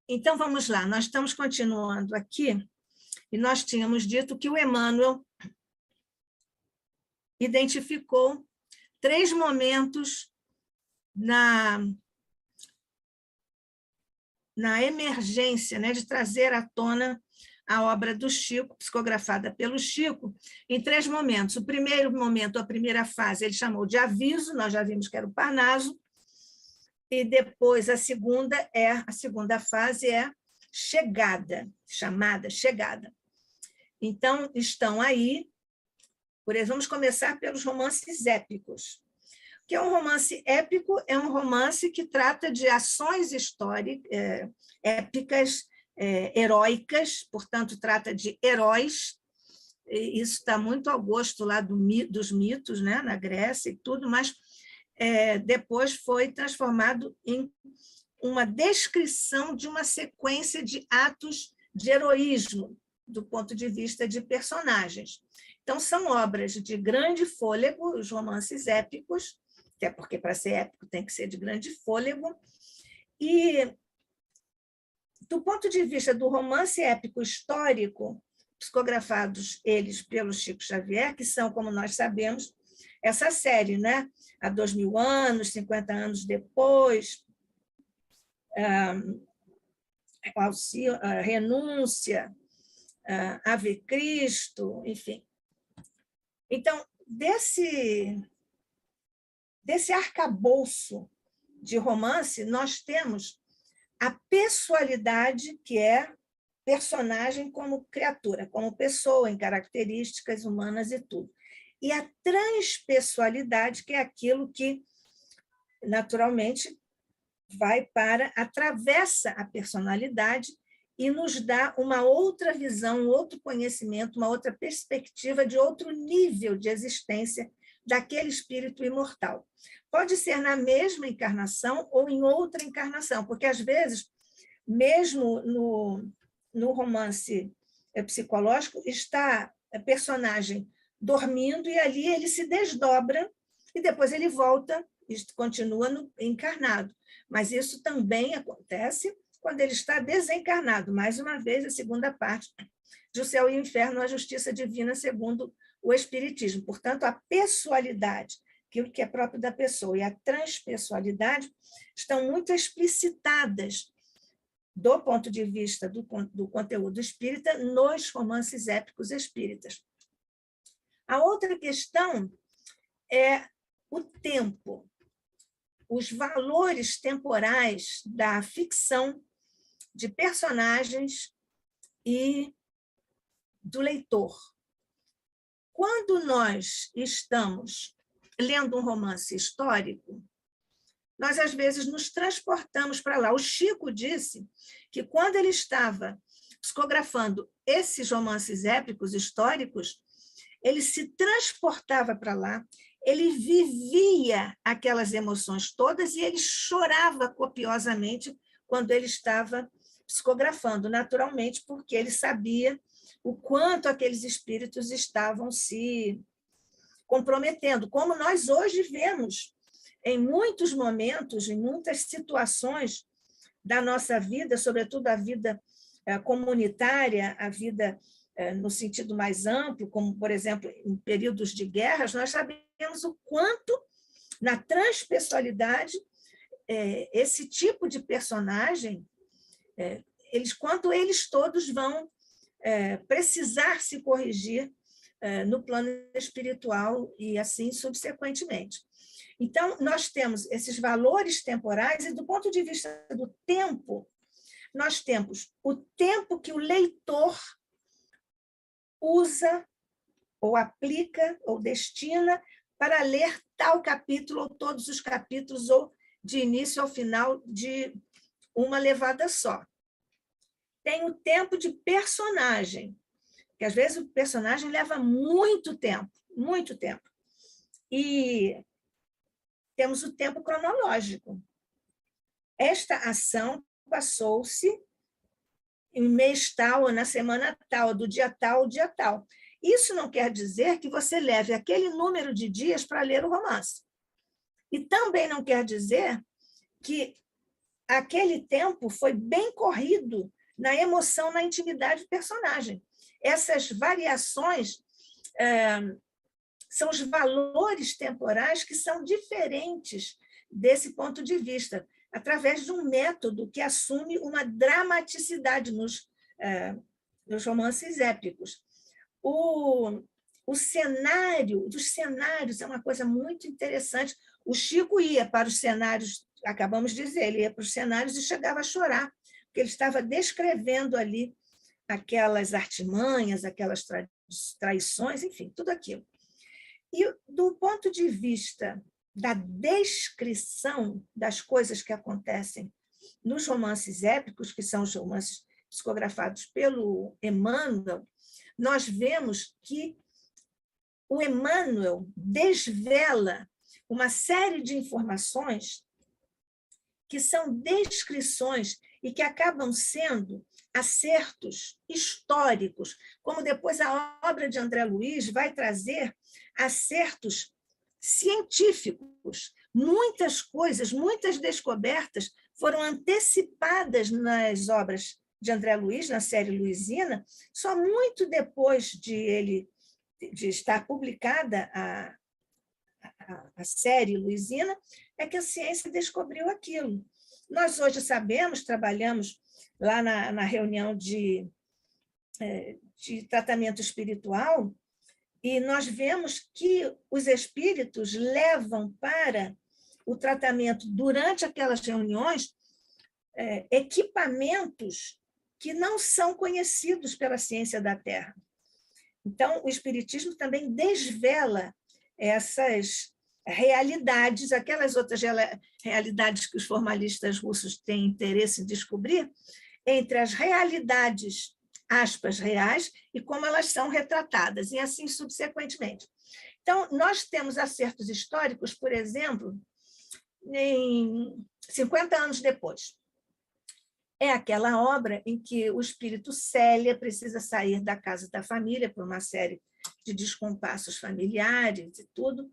Então, vamos lá, nós estamos continuando aqui, e nós tínhamos dito que o Emmanuel identificou 3 momentos na emergência, né, de trazer à tona a obra do Chico, psicografada pelo Chico, em 3 momentos. O primeiro momento, a primeira fase, ele chamou de aviso, nós já vimos que era o Parnaso, e depois a segunda fase é chegada, chamada chegada. Então, estão aí, por exemplo, vamos começar pelos romances épicos. Que é um romance épico, é um romance que trata de ações históricas, épicas, heróicas, portanto, trata de heróis. Isso está muito ao gosto lá dos mitos, né, na Grécia e tudo, mas depois foi transformado em uma descrição de uma sequência de atos de heroísmo, do ponto de vista de personagens. Então, são obras de grande fôlego, os romances épicos, até porque para ser épico tem que ser de grande fôlego, e do ponto de vista do romance épico histórico, psicografados eles pelo Chico Xavier, que são, como nós sabemos, essa série, né? Há 2000 anos, 50 anos depois, a Renúncia, Ave Cristo, enfim. Então, desse arcabouço de romance, nós temos a pessoalidade, que é personagem como criatura, como pessoa, em características humanas e tudo. E a transpessoalidade, que é aquilo que, naturalmente, atravessa a personalidade e nos dá uma outra visão, um outro conhecimento, uma outra perspectiva de outro nível de existência daquele espírito imortal. Pode ser na mesma encarnação ou em outra encarnação, porque, às vezes, mesmo no romance psicológico, está a personagem dormindo e ali ele se desdobra e depois ele volta e continua encarnado. Mas isso também acontece quando ele está desencarnado. Mais uma vez, a segunda parte de O Céu e o Inferno, a Justiça Divina, segundo o Espiritismo. Portanto, a pessoalidade, aquilo que é próprio da pessoa, e a transpessoalidade estão muito explicitadas do ponto de vista do conteúdo espírita nos romances épicos espíritas. A outra questão é o tempo, os valores temporais da ficção de personagens e do leitor. Quando nós estamos lendo um romance histórico, nós, às vezes, nos transportamos para lá. O Chico disse que, quando ele estava psicografando esses romances épicos históricos, ele se transportava para lá, ele vivia aquelas emoções todas e ele chorava copiosamente quando ele estava psicografando, naturalmente, porque ele sabia o quanto aqueles espíritos estavam se comprometendo, como nós hoje vemos em muitos momentos, em muitas situações da nossa vida, sobretudo a vida comunitária, a vida no sentido mais amplo, como, por exemplo, em períodos de guerras, nós sabemos o quanto, na transpessoalidade, esse tipo de personagem, quanto eles todos vão precisar se corrigir no plano espiritual e assim subsequentemente. Então, nós temos esses valores temporais e, do ponto de vista do tempo, nós temos o tempo que o leitor usa, ou aplica, ou destina para ler tal capítulo, ou todos os capítulos, ou de início ao final de uma levada só. Tem o tempo de personagem, que às vezes o personagem leva muito tempo, muito tempo. E temos o tempo cronológico. Esta ação passou-se em mês tal, ou na semana tal, do dia tal ao dia tal. Isso não quer dizer que você leve aquele número de dias para ler o romance. E também não quer dizer que aquele tempo foi bem corrido na emoção, na intimidade do personagem. Essas variações são os valores temporais que são diferentes desse ponto de vista, através de um método que assume uma dramaticidade nos romances épicos. O cenário, dos cenários, é uma coisa muito interessante. O Chico ia para os cenários, acabamos de dizer, ele ia para os cenários e chegava a chorar, porque ele estava descrevendo ali aquelas artimanhas, aquelas traições, enfim, tudo aquilo. E do ponto de vista da descrição das coisas que acontecem nos romances épicos, que são os romances psicografados pelo Emmanuel, nós vemos que o Emmanuel desvela uma série de informações que são descrições e que acabam sendo acertos históricos, como depois a obra de André Luiz vai trazer acertos científicos. Muitas coisas, muitas descobertas foram antecipadas nas obras de André Luiz, na série Luisina, só muito depois de estar publicada a série Luisina, é que a ciência descobriu aquilo. Nós hoje sabemos, trabalhamos lá na reunião de tratamento espiritual, e nós vemos que os espíritos levam para o tratamento, durante aquelas reuniões, equipamentos que não são conhecidos pela ciência da Terra. Então, o espiritismo também desvela essas realidades, aquelas outras realidades que os formalistas russos têm interesse em descobrir, entre as realidades, aspas, reais, e como elas são retratadas, e assim subsequentemente. Então, nós temos acertos históricos, por exemplo, em 50 anos depois. É aquela obra em que o espírito Célia precisa sair da casa da família por uma série de descompassos familiares e tudo.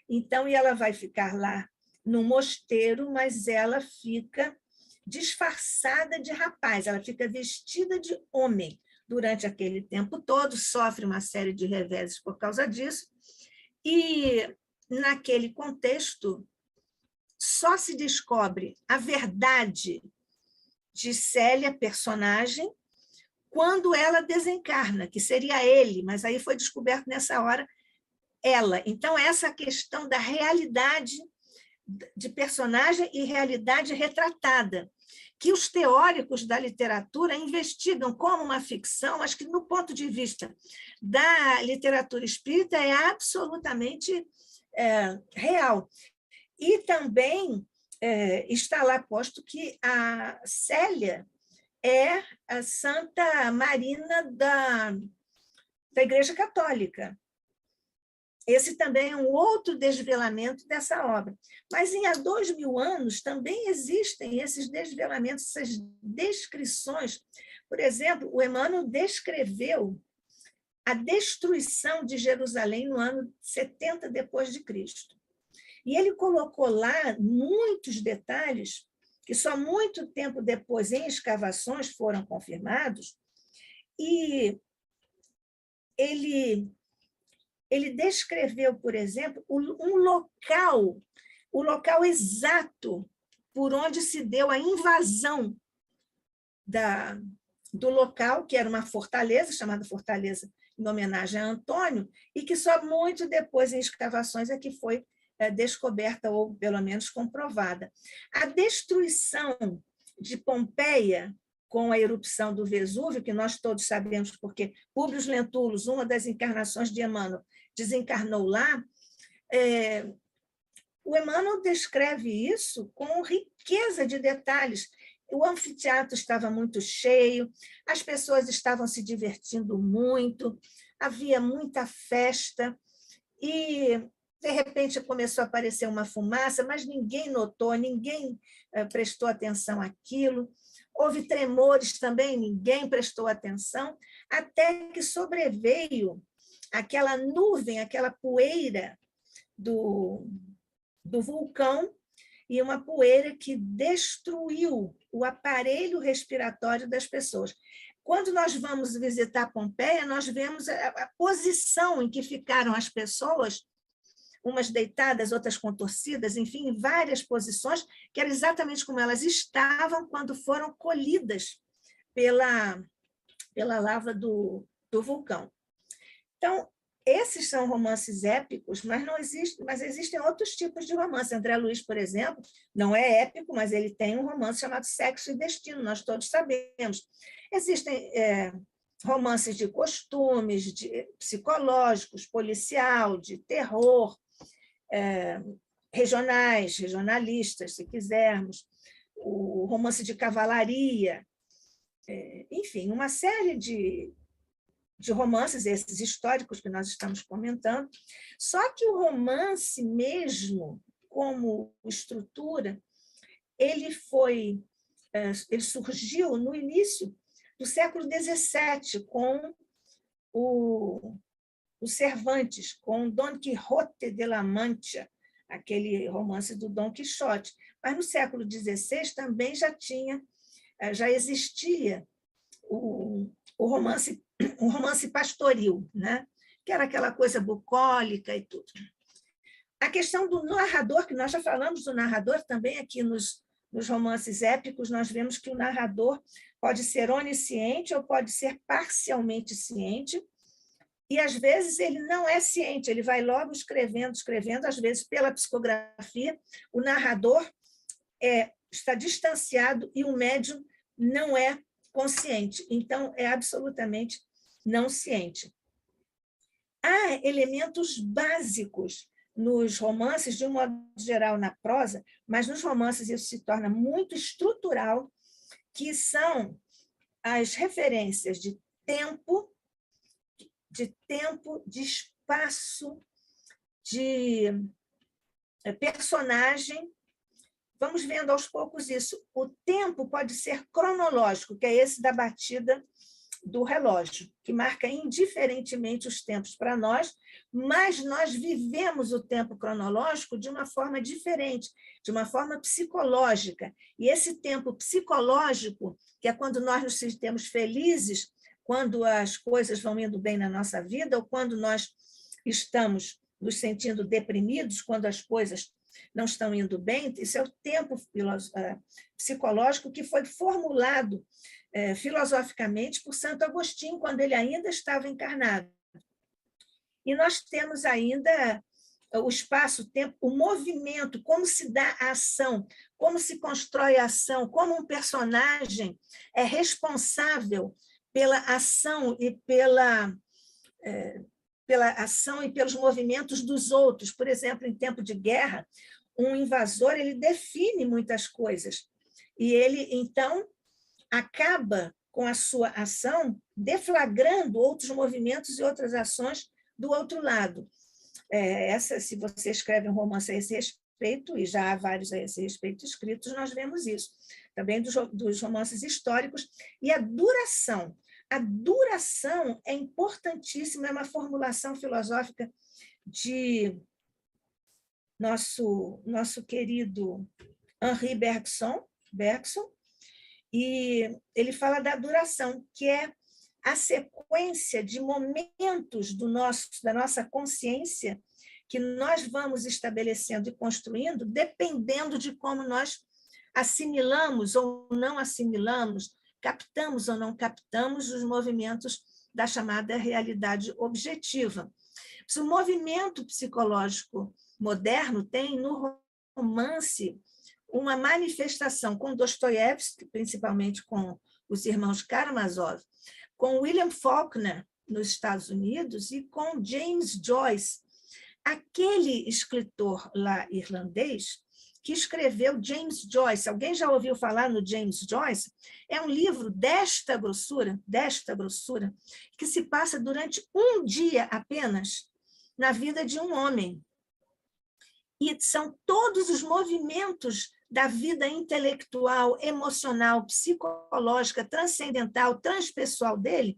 Então, ela vai ficar lá no mosteiro, mas ela fica disfarçada de rapaz, ela fica vestida de homem durante aquele tempo todo, sofre uma série de reveses por causa disso, e naquele contexto só se descobre a verdade de Célia, personagem, quando ela desencarna, que seria ele, mas aí foi descoberto nessa hora ela. Então, essa questão da realidade de personagem e realidade retratada, que os teóricos da literatura investigam como uma ficção, mas que, no ponto de vista da literatura espírita, é absolutamente real. E também está lá posto que a Célia é a Santa Marina da Igreja Católica. Esse também é um outro desvelamento dessa obra. Mas há 2000 anos também existem esses desvelamentos, essas descrições. Por exemplo, o Emmanuel descreveu a destruição de Jerusalém no ano 70 depois de Cristo. E ele colocou lá muitos detalhes que só muito tempo depois, em escavações, foram confirmados, e ele descreveu, por exemplo, o local exato por onde se deu a invasão do local, que era uma fortaleza, chamada Fortaleza em homenagem a Antônio, e que só muito depois, em escavações, é que foi descoberta, ou pelo menos comprovada. A destruição de Pompeia, com a erupção do Vesúvio, que nós todos sabemos, porque Públio Lentulus, uma das encarnações de Emmanuel, desencarnou lá, o Emmanuel descreve isso com riqueza de detalhes. O anfiteatro estava muito cheio, as pessoas estavam se divertindo muito, havia muita festa, e, de repente, começou a aparecer uma fumaça, mas ninguém notou, ninguém prestou atenção àquilo. Houve tremores também, ninguém prestou atenção, até que sobreveio aquela nuvem, aquela poeira do vulcão, e uma poeira que destruiu o aparelho respiratório das pessoas. Quando nós vamos visitar Pompeia, nós vemos a posição em que ficaram as pessoas, umas deitadas, outras contorcidas, enfim, em várias posições, que era exatamente como elas estavam quando foram colhidas pela lava do vulcão. Então, esses são romances épicos, mas existem outros tipos de romance. André Luiz, por exemplo, não é épico, mas ele tem um romance chamado Sexo e Destino, nós todos sabemos. Existem romances de costumes, de psicológicos, policial, de terror, regionalistas, se quisermos, o romance de cavalaria, enfim, uma série de romances, esses históricos que nós estamos comentando. Só que o romance mesmo, como estrutura, ele surgiu no início do século XVII, com o Cervantes, com Don Quixote de la Mancha, aquele romance do Dom Quixote. Mas no século XVI também já existia o romance pastoril, né? Que era aquela coisa bucólica e tudo. A questão do narrador, que nós já falamos do narrador também aqui nos romances épicos, nós vemos que o narrador pode ser onisciente ou pode ser parcialmente ciente, e às vezes ele não é ciente, ele vai logo escrevendo, às vezes pela psicografia, o narrador está distanciado e o médium não é consciente, então é absolutamente não ciente. Há elementos básicos nos romances, de um modo geral na prosa, mas nos romances isso se torna muito estrutural, que são as referências de tempo, de espaço, de personagem. Vamos vendo aos poucos isso. O tempo pode ser cronológico, que é esse da batida do relógio, que marca indiferentemente os tempos para nós, mas nós vivemos o tempo cronológico de uma forma diferente, de uma forma psicológica. E esse tempo psicológico, que é quando nós nos sentimos felizes, quando as coisas vão indo bem na nossa vida, ou quando nós estamos nos sentindo deprimidos, quando as coisas não estão indo bem, isso é o tempo psicológico que foi formulado filosoficamente por Santo Agostinho, quando ele ainda estava encarnado. E nós temos ainda o espaço, o tempo, o movimento, como se dá a ação, como se constrói a ação, como um personagem é responsável pela ação e pela ação e pelos movimentos dos outros. Por exemplo, em tempo de guerra, um invasor ele define muitas coisas e ele, então, acaba com a sua ação deflagrando outros movimentos e outras ações do outro lado. Se você escreve um romance a esse respeito, e já há vários a esse respeito escritos, nós vemos isso. Também dos romances históricos. E a duração. A duração é importantíssima, é uma formulação filosófica de nosso querido Henri Bergson, e ele fala da duração, que é a sequência de momentos da nossa consciência que nós vamos estabelecendo e construindo, dependendo de como nós assimilamos ou não assimilamos, captamos ou não captamos os movimentos da chamada realidade objetiva. O movimento psicológico moderno tem no romance uma manifestação com Dostoiévski, principalmente com os irmãos Karamazov, com William Faulkner, nos Estados Unidos, e com James Joyce, aquele escritor lá irlandês que escreveu James Joyce. Alguém já ouviu falar no James Joyce? É um livro desta grossura, que se passa durante um dia apenas na vida de um homem. E são todos os movimentos da vida intelectual, emocional, psicológica, transcendental, transpessoal dele,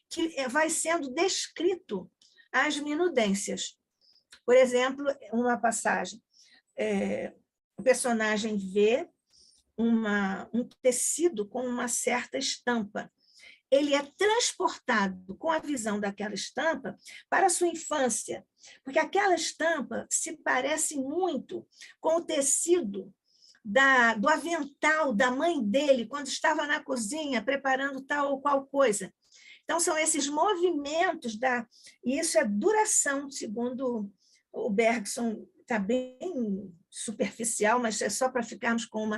que vai sendo descrito às minudências. Por exemplo, uma passagem. o personagem vê um tecido com uma certa estampa. Ele é transportado com a visão daquela estampa para a sua infância, porque aquela estampa se parece muito com o tecido do avental da mãe dele, quando estava na cozinha preparando tal ou qual coisa. Então, são esses movimentos, e isso é duração, segundo o Bergson, está bem superficial, mas é só para ficarmos com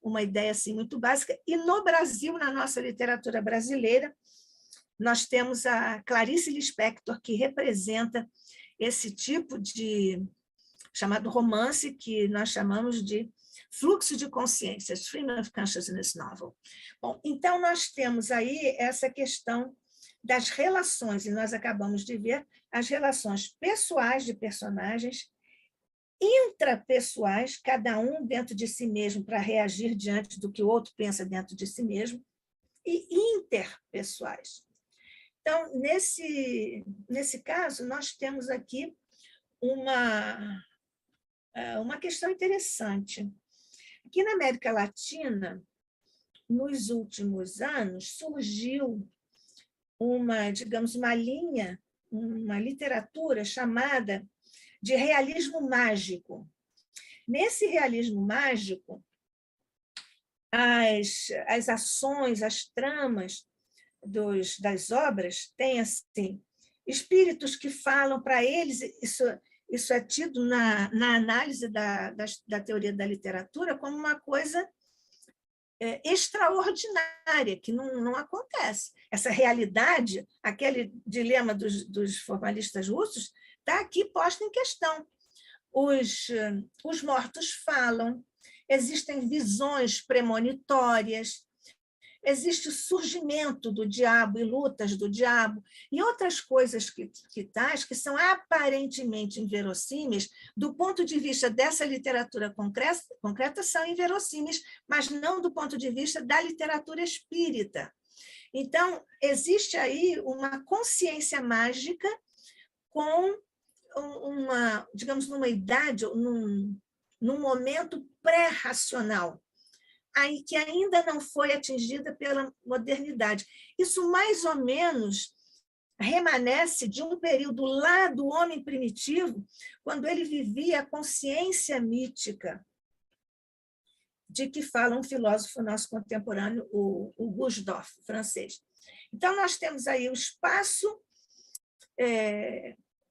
uma ideia assim, muito básica. E no Brasil, na nossa literatura brasileira, nós temos a Clarice Lispector, que representa esse tipo de chamado romance, que nós chamamos de fluxo de consciência, stream of consciousness novel. Bom, então, nós temos aí essa questão das relações, e nós acabamos de ver as relações pessoais de personagens, intrapessoais, cada um dentro de si mesmo para reagir diante do que o outro pensa dentro de si mesmo, e interpessoais. Então, nesse caso, nós temos aqui uma questão interessante. Aqui na América Latina, nos últimos anos, surgiu digamos, uma linha, uma literatura chamada de realismo mágico. Nesse realismo mágico, as ações, as tramas das obras têm assim, espíritos que falam para eles, isso é tido na análise da teoria da literatura como uma coisa extraordinária, que não acontece. Essa realidade, aquele dilema dos formalistas russos, está aqui posto em questão. Os mortos falam, existem visões premonitórias, existe o surgimento do diabo e lutas do diabo, e outras coisas que são aparentemente inverossímeis, do ponto de vista dessa literatura concreta, são inverossímeis, mas não do ponto de vista da literatura espírita. Então, existe aí uma consciência mágica com digamos, numa idade, num momento pré-racional, aí que ainda não foi atingida pela modernidade. Isso, mais ou menos, remanesce de um período lá do homem primitivo, quando ele vivia a consciência mítica, de que fala um filósofo nosso contemporâneo, o Gurdjieff, francês. Então, nós temos aí o espaço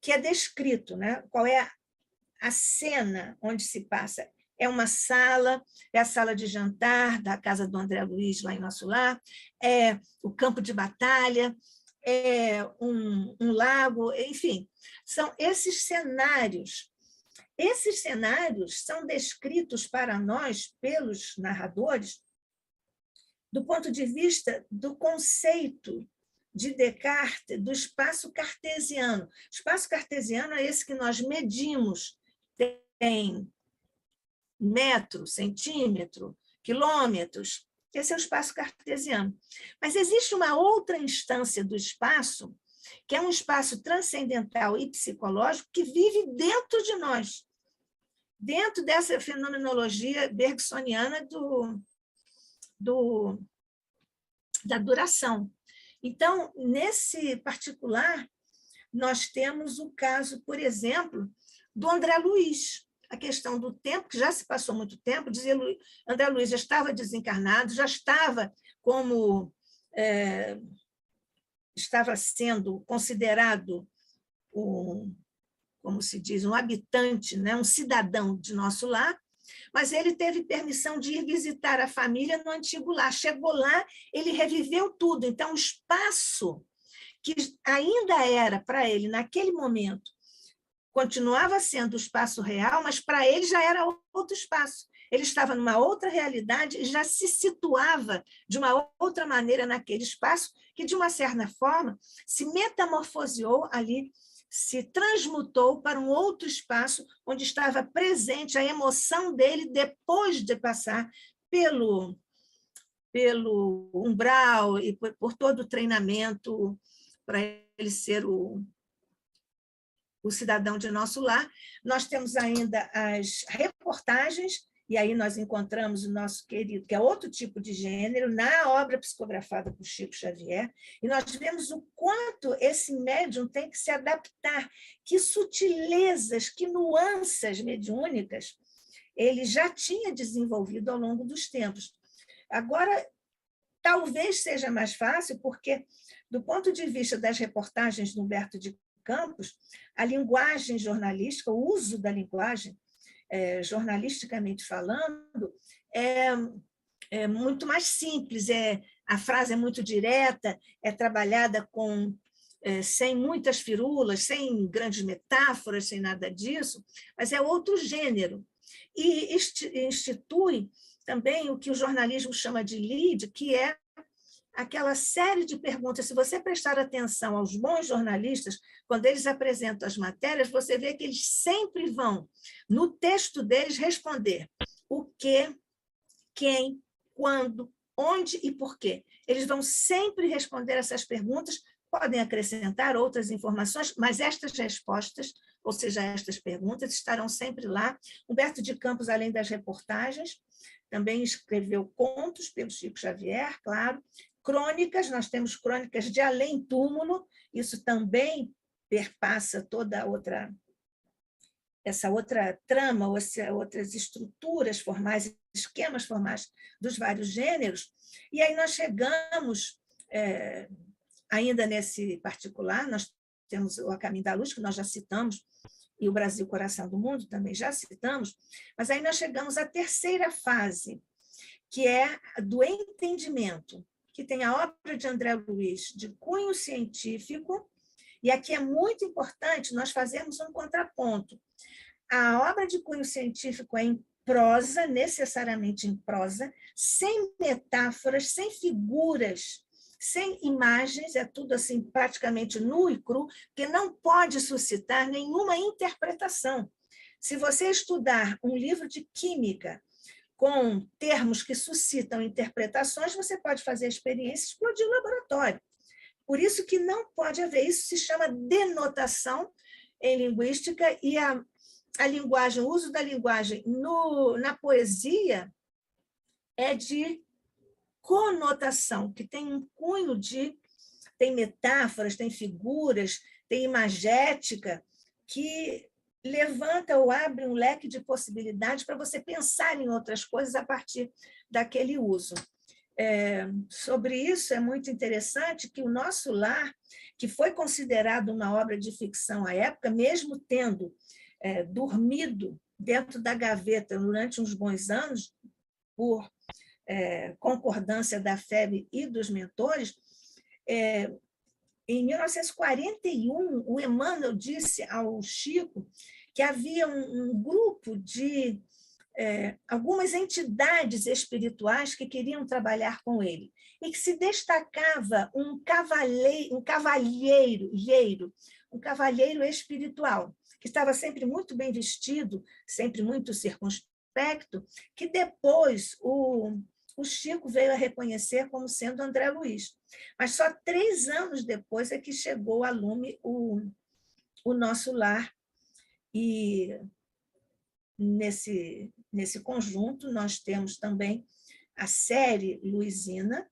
que é descrito, né? Qual é a cena onde se passa. É uma sala, é a sala de jantar da casa do André Luiz, lá em Nosso Lar, é o campo de batalha, é um lago, enfim, são esses cenários. Esses cenários são descritos para nós, pelos narradores, do ponto de vista do conceito de Descartes do espaço cartesiano. O espaço cartesiano é esse que nós medimos, tem metro, centímetro, quilômetros. Esse é o espaço cartesiano. Mas existe uma outra instância do espaço, que é um espaço transcendental e psicológico que vive dentro de nós, dentro dessa fenomenologia bergsoniana da duração. Então, nesse particular, nós temos o caso, por exemplo, do André Luiz, a questão do tempo, que já se passou muito tempo, dizia André Luiz já estava desencarnado, já estava estava sendo considerado como se diz, um habitante, né, um cidadão de Nosso Lar, mas ele teve permissão de ir visitar a família no antigo lar. Chegou lá, ele reviveu tudo. Então, o espaço que ainda era para ele, naquele momento, continuava sendo o espaço real, mas para ele já era outro espaço. Ele estava numa outra realidade e já se situava de uma outra maneira naquele espaço, que, de uma certa forma, se metamorfoseou ali, se transmutou para um outro espaço onde estava presente a emoção dele depois de passar pelo umbral e por todo o treinamento para ele ser o cidadão de Nosso Lar. Nós temos ainda as reportagens e aí nós encontramos o nosso querido, que é outro tipo de gênero, na obra psicografada por Chico Xavier, e nós vemos o quanto esse médium tem que se adaptar, que sutilezas, que nuances mediúnicas ele já tinha desenvolvido ao longo dos tempos. Agora, talvez seja mais fácil, porque, do ponto de vista das reportagens do Humberto de Campos, a linguagem jornalística, o uso da linguagem, jornalisticamente falando, é muito mais simples, a frase é muito direta, é trabalhada sem muitas firulas, sem grandes metáforas, sem nada disso, mas é outro gênero. E institui também o que o jornalismo chama de lead, que é aquela série de perguntas. Se você prestar atenção aos bons jornalistas, quando eles apresentam as matérias, você vê que eles sempre vão, no texto deles, responder o que, quem, quando, onde e por quê. Eles vão sempre responder essas perguntas, podem acrescentar outras informações, mas estas respostas, ou seja, estas perguntas, estarão sempre lá. Humberto de Campos, além das reportagens, também escreveu contos pelo Chico Xavier, claro, crônicas, nós temos crônicas de além-túmulo, isso também perpassa toda essa outra trama, outras estruturas formais, esquemas formais dos vários gêneros, e aí nós chegamos, ainda nesse particular, nós temos o A Caminho da Luz, que nós já citamos, e o Brasil, Coração do Mundo, também já citamos, mas aí nós chegamos à terceira fase, que é do entendimento, que tem a obra de André Luiz de cunho científico, e aqui é muito importante nós fazermos um contraponto. A obra de cunho científico é em prosa, necessariamente em prosa, sem metáforas, sem figuras, sem imagens, é tudo assim praticamente nu e cru, que não pode suscitar nenhuma interpretação. Se você estudar um livro de química com termos que suscitam interpretações, você pode fazer a experiência e explodir o laboratório. Por isso que não pode haver, isso se chama denotação em linguística, e a linguagem, o uso da linguagem na poesia é de conotação, que tem um cunho tem metáforas, tem figuras, tem imagética, que levanta ou abre um leque de possibilidades para você pensar em outras coisas a partir daquele uso. Sobre isso, é muito interessante que o Nosso Lar, que foi considerado uma obra de ficção à época, mesmo tendo dormido dentro da gaveta durante uns bons anos, por concordância da FEB e dos mentores, em 1941, o Emmanuel disse ao Chico que havia um grupo de algumas entidades espirituais que queriam trabalhar com ele, e que se destacava um cavalheiro espiritual, que estava sempre muito bem vestido, sempre muito circunspecto, que depois o Chico veio a reconhecer como sendo André Luiz. Mas só 3 anos depois é que chegou a lume o Nosso Lar. E nesse conjunto nós temos também a série Luisina,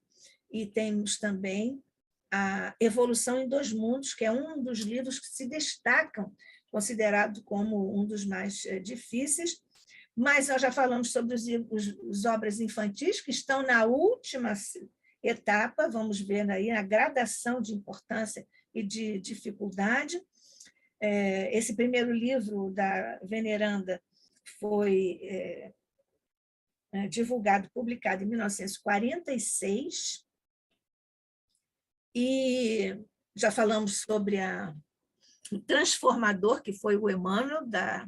e temos também a Evolução em 2 Mundos, que é um dos livros que se destacam, considerado como um dos mais difíceis. Mas nós já falamos sobre as obras infantis, que estão na última etapa, vamos ver aí a gradação de importância e de dificuldade. Esse primeiro livro da Veneranda foi divulgado, publicado em 1946, e já falamos sobre o transformador, que foi o Emmanuel, da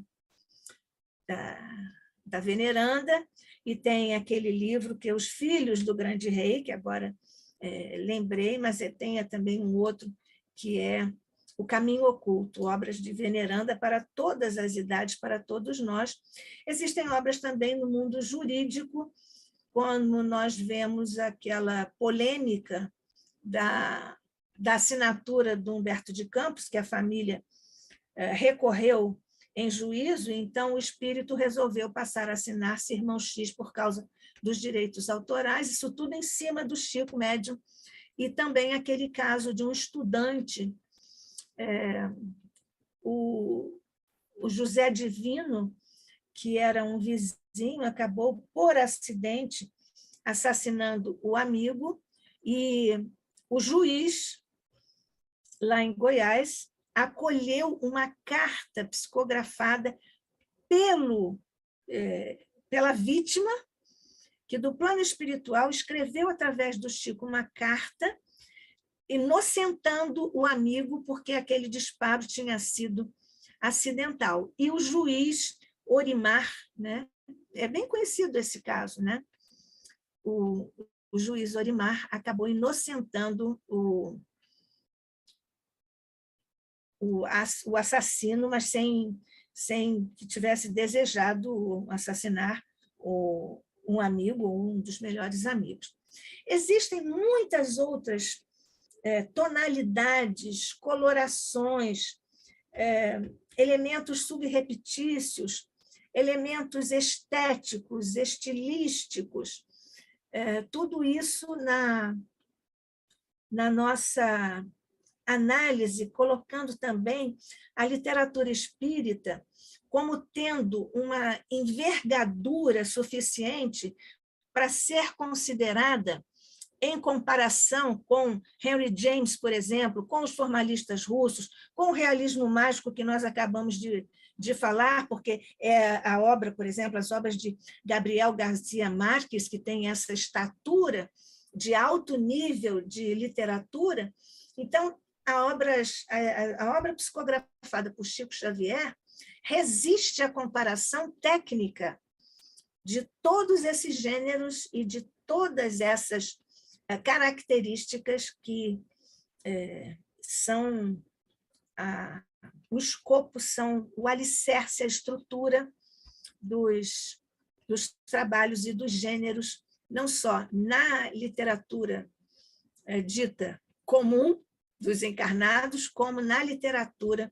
Veneranda, e tem aquele livro que é Os Filhos do Grande Rei, que agora lembrei, mas tem também um outro que é O Caminho Oculto, obras de Veneranda para todas as idades, para todos nós. Existem obras também no mundo jurídico, quando nós vemos aquela polêmica da assinatura do Humberto de Campos, que a família recorreu em juízo, então o espírito resolveu passar a assinar-se irmão X por causa dos direitos autorais, isso tudo em cima do Chico médium, e também aquele caso de um estudante, o José Divino, que era um vizinho, acabou, por acidente, assassinando o amigo, e o juiz, lá em Goiás, acolheu uma carta psicografada pela vítima, que do plano espiritual escreveu através do Chico uma carta inocentando o amigo porque aquele disparo tinha sido acidental. E o juiz Orimar, né? É bem conhecido esse caso, né? O juiz Orimar acabou inocentando o assassino, mas sem que tivesse desejado assassinar um amigo, um dos melhores amigos. Existem muitas outras tonalidades, colorações, elementos subrepetícios, elementos estéticos, estilísticos, tudo isso na nossa análise, colocando também a literatura espírita como tendo uma envergadura suficiente para ser considerada em comparação com Henry James, por exemplo, com os formalistas russos, com o realismo mágico que nós acabamos de falar, porque é a obra, por exemplo, as obras de Gabriel Garcia Marques, que tem essa estatura de alto nível de literatura. Então, a obra psicografada por Chico Xavier resiste à comparação técnica de todos esses gêneros e de todas essas características que são o escopo, são o alicerce, a estrutura dos trabalhos e dos gêneros, não só na literatura dita comum dos encarnados, como na literatura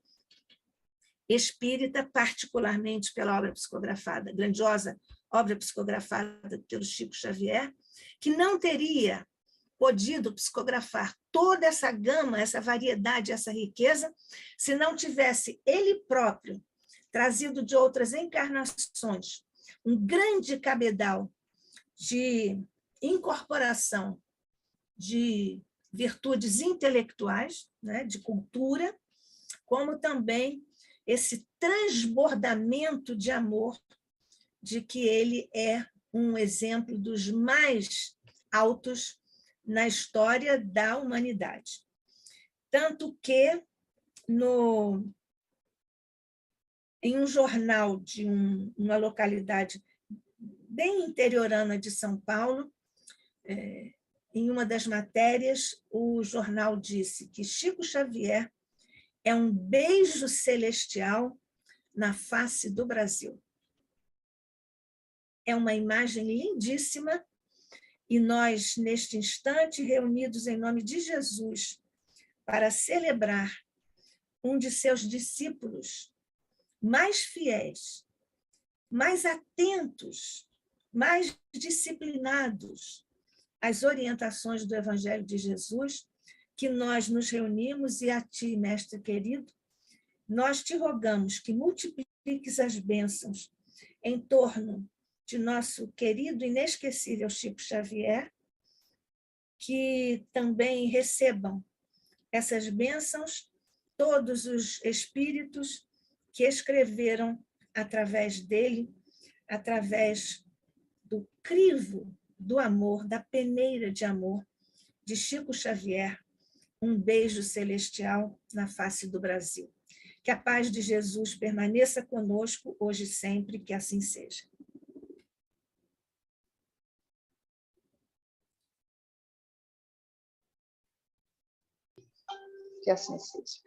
espírita, particularmente pela obra psicografada, grandiosa obra psicografada pelo Chico Xavier, que não teria podido psicografar toda essa gama, essa variedade, essa riqueza, se não tivesse ele próprio trazido de outras encarnações um grande cabedal de incorporação de virtudes intelectuais, né, de cultura, como também esse transbordamento de amor, de que ele é um exemplo dos mais altos na história da humanidade. Tanto que, em um jornal de uma localidade bem interiorana de São Paulo, em uma das matérias, o jornal disse que Chico Xavier é um beijo celestial na face do Brasil. É uma imagem lindíssima, e nós, neste instante, reunidos em nome de Jesus, para celebrar um de seus discípulos mais fiéis, mais atentos, mais disciplinados às orientações do Evangelho de Jesus, que nós nos reunimos, e a ti, mestre querido, nós te rogamos que multipliques as bênçãos em torno de nosso querido e inesquecível Chico Xavier, que também recebam essas bênçãos todos os espíritos que escreveram através dele, através do crivo do amor, da peneira de amor de Chico Xavier, um beijo celestial na face do Brasil. Que a paz de Jesus permaneça conosco hoje e sempre, que assim seja. Que assim seja.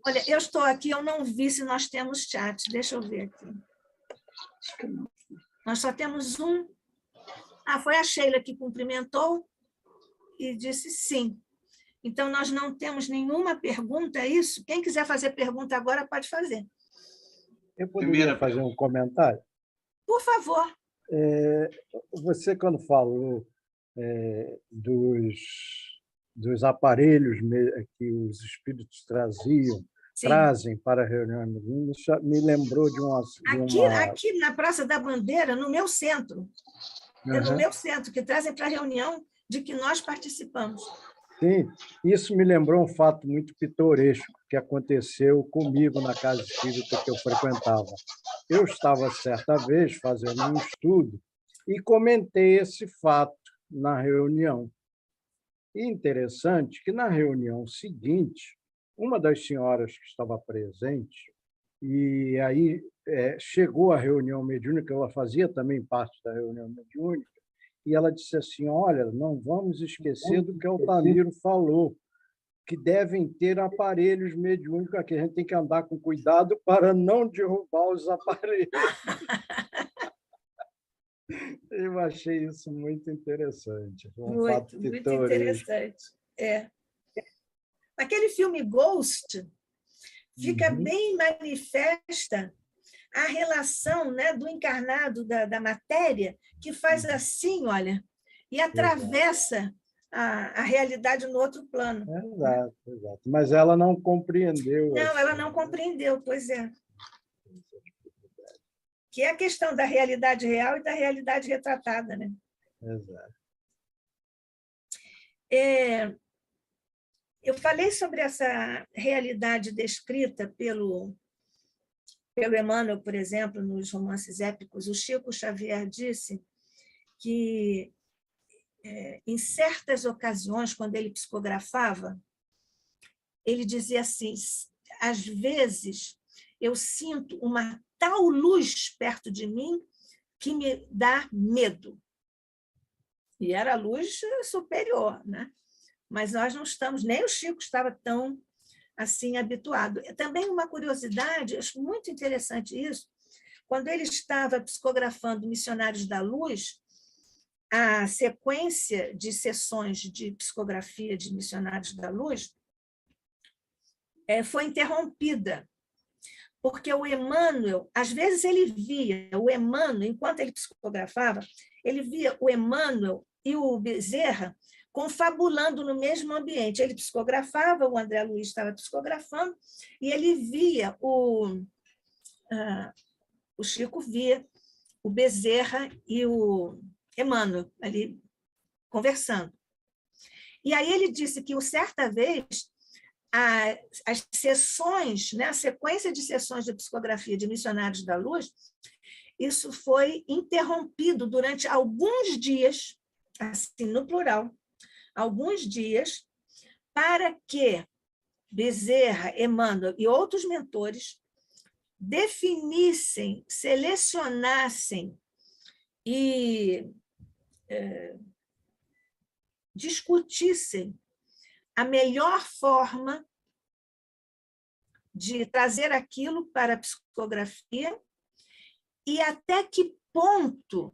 Olha, eu estou aqui, eu não vi se nós temos chat. Deixa eu ver aqui. Acho que não. Nós só temos um. Foi a Sheila que cumprimentou e disse sim. Então, nós não temos nenhuma pergunta, é isso? Quem quiser fazer pergunta agora, pode fazer. Eu poderia fazer um comentário? Por favor. Você, quando falou dos aparelhos que os espíritos trazem para a reunião, me lembrou de uma... Aqui na Praça da Bandeira, no meu centro. É no meu centro, que trazem para a reunião de que nós participamos. Sim, isso me lembrou um fato muito pitoresco que aconteceu comigo na casa espírita que eu frequentava. Eu estava, certa vez, fazendo um estudo e comentei esse fato na reunião. E interessante que, na reunião seguinte, uma das senhoras que estava presente, e aí chegou a reunião mediúnica, ela fazia também parte da reunião mediúnica, e ela disse assim, olha, não vamos esquecer do que Altamiro falou, que devem ter aparelhos mediúnicos aqui. A gente tem que andar com cuidado para não derrubar os aparelhos. Eu achei isso muito interessante. Muito interessante. Naquele filme Ghost, fica bem manifesta a relação, né, do encarnado da matéria, que faz assim, olha, e atravessa a realidade no outro plano. Exato, exato. Mas ela não compreendeu. Não, ela não compreendeu, pois é. Que é a questão da realidade real e da realidade retratada, né? Exato. Eu falei sobre essa realidade descrita pelo Emmanuel, por exemplo, nos romances épicos. O Chico Xavier disse que, em certas ocasiões, quando ele psicografava, ele dizia assim, às vezes eu sinto uma tal luz perto de mim que me dá medo. E era luz superior, né? Mas nós não estamos, nem o Chico estava tão assim habituado. Também uma curiosidade, acho muito interessante isso, quando ele estava psicografando Missionários da Luz, a sequência de sessões de psicografia de Missionários da Luz foi interrompida, porque o Emmanuel, às vezes ele via o Emmanuel, enquanto ele psicografava, ele via o Emmanuel e o Bezerra confabulando no mesmo ambiente. Ele psicografava, o André Luiz estava psicografando, e ele via, o Chico via o Bezerra e o Emmanuel ali conversando. E aí ele disse que, certa vez, as sessões, né, a sequência de sessões de psicografia de Missionários da Luz, isso foi interrompido durante alguns dias, assim, no plural, alguns dias, para que Bezerra, Emmanuel e outros mentores definissem, selecionassem e discutissem a melhor forma de trazer aquilo para a psicografia e até que ponto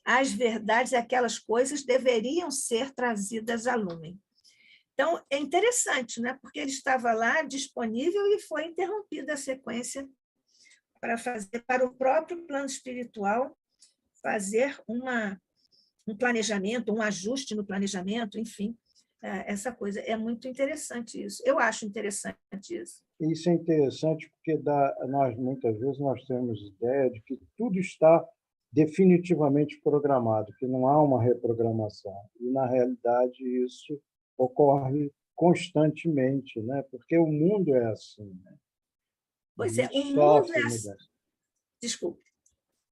as verdades, aquelas coisas, deveriam ser trazidas à lume. Então, é interessante, né? Porque ele estava lá disponível e foi interrompida a sequência para o próprio plano espiritual fazer um planejamento, um ajuste no planejamento, enfim, essa coisa. É muito interessante isso. Eu acho interessante isso. Isso é interessante porque muitas vezes nós temos ideia de que tudo está definitivamente programado, que não há uma reprogramação. E, na realidade, isso ocorre constantemente, né? Porque o mundo é assim. Né? Pois é, o mundo é assim. Desculpe.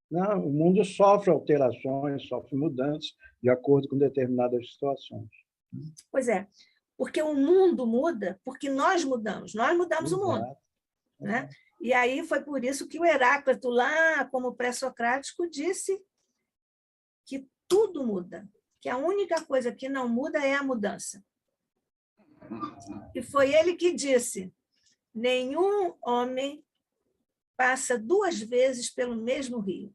Não, o mundo sofre alterações, sofre mudanças de acordo com determinadas situações. Pois é, porque o mundo muda, porque nós mudamos Exato. O mundo. Né? E aí foi por isso que o Heráclito, lá como pré-socrático, disse que tudo muda, que a única coisa que não muda é a mudança. E foi ele que disse, nenhum homem passa 2 vezes pelo mesmo rio,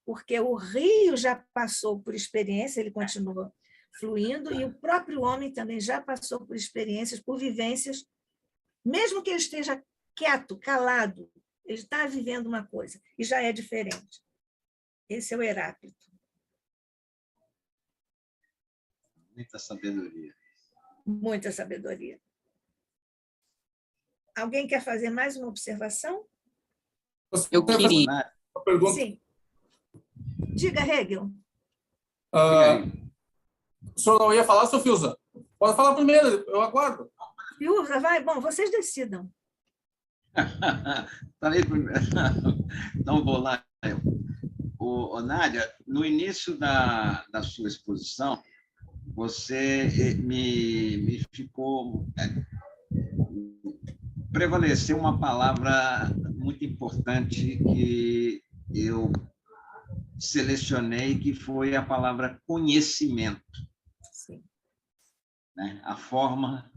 porque o rio já passou por experiência, ele continua fluindo, e o próprio homem também já passou por experiências, por vivências, mesmo que ele esteja quieto, calado, ele está vivendo uma coisa, e já é diferente. Esse é o Heráclito. Muita sabedoria. Muita sabedoria. Alguém quer fazer mais uma observação? Eu queria. Uma pergunta. Sim. Diga, Hegel. O senhor não ia falar, Sofilza? Pode falar primeiro, eu aguardo. Fiuza, vai? Bom, vocês decidam. Falei primeiro. Então, vou lá. Nádia, no início da sua exposição, você me ficou... Prevaleceu uma palavra muito importante que eu selecionei, que foi a palavra conhecimento. Sim. Né? A forma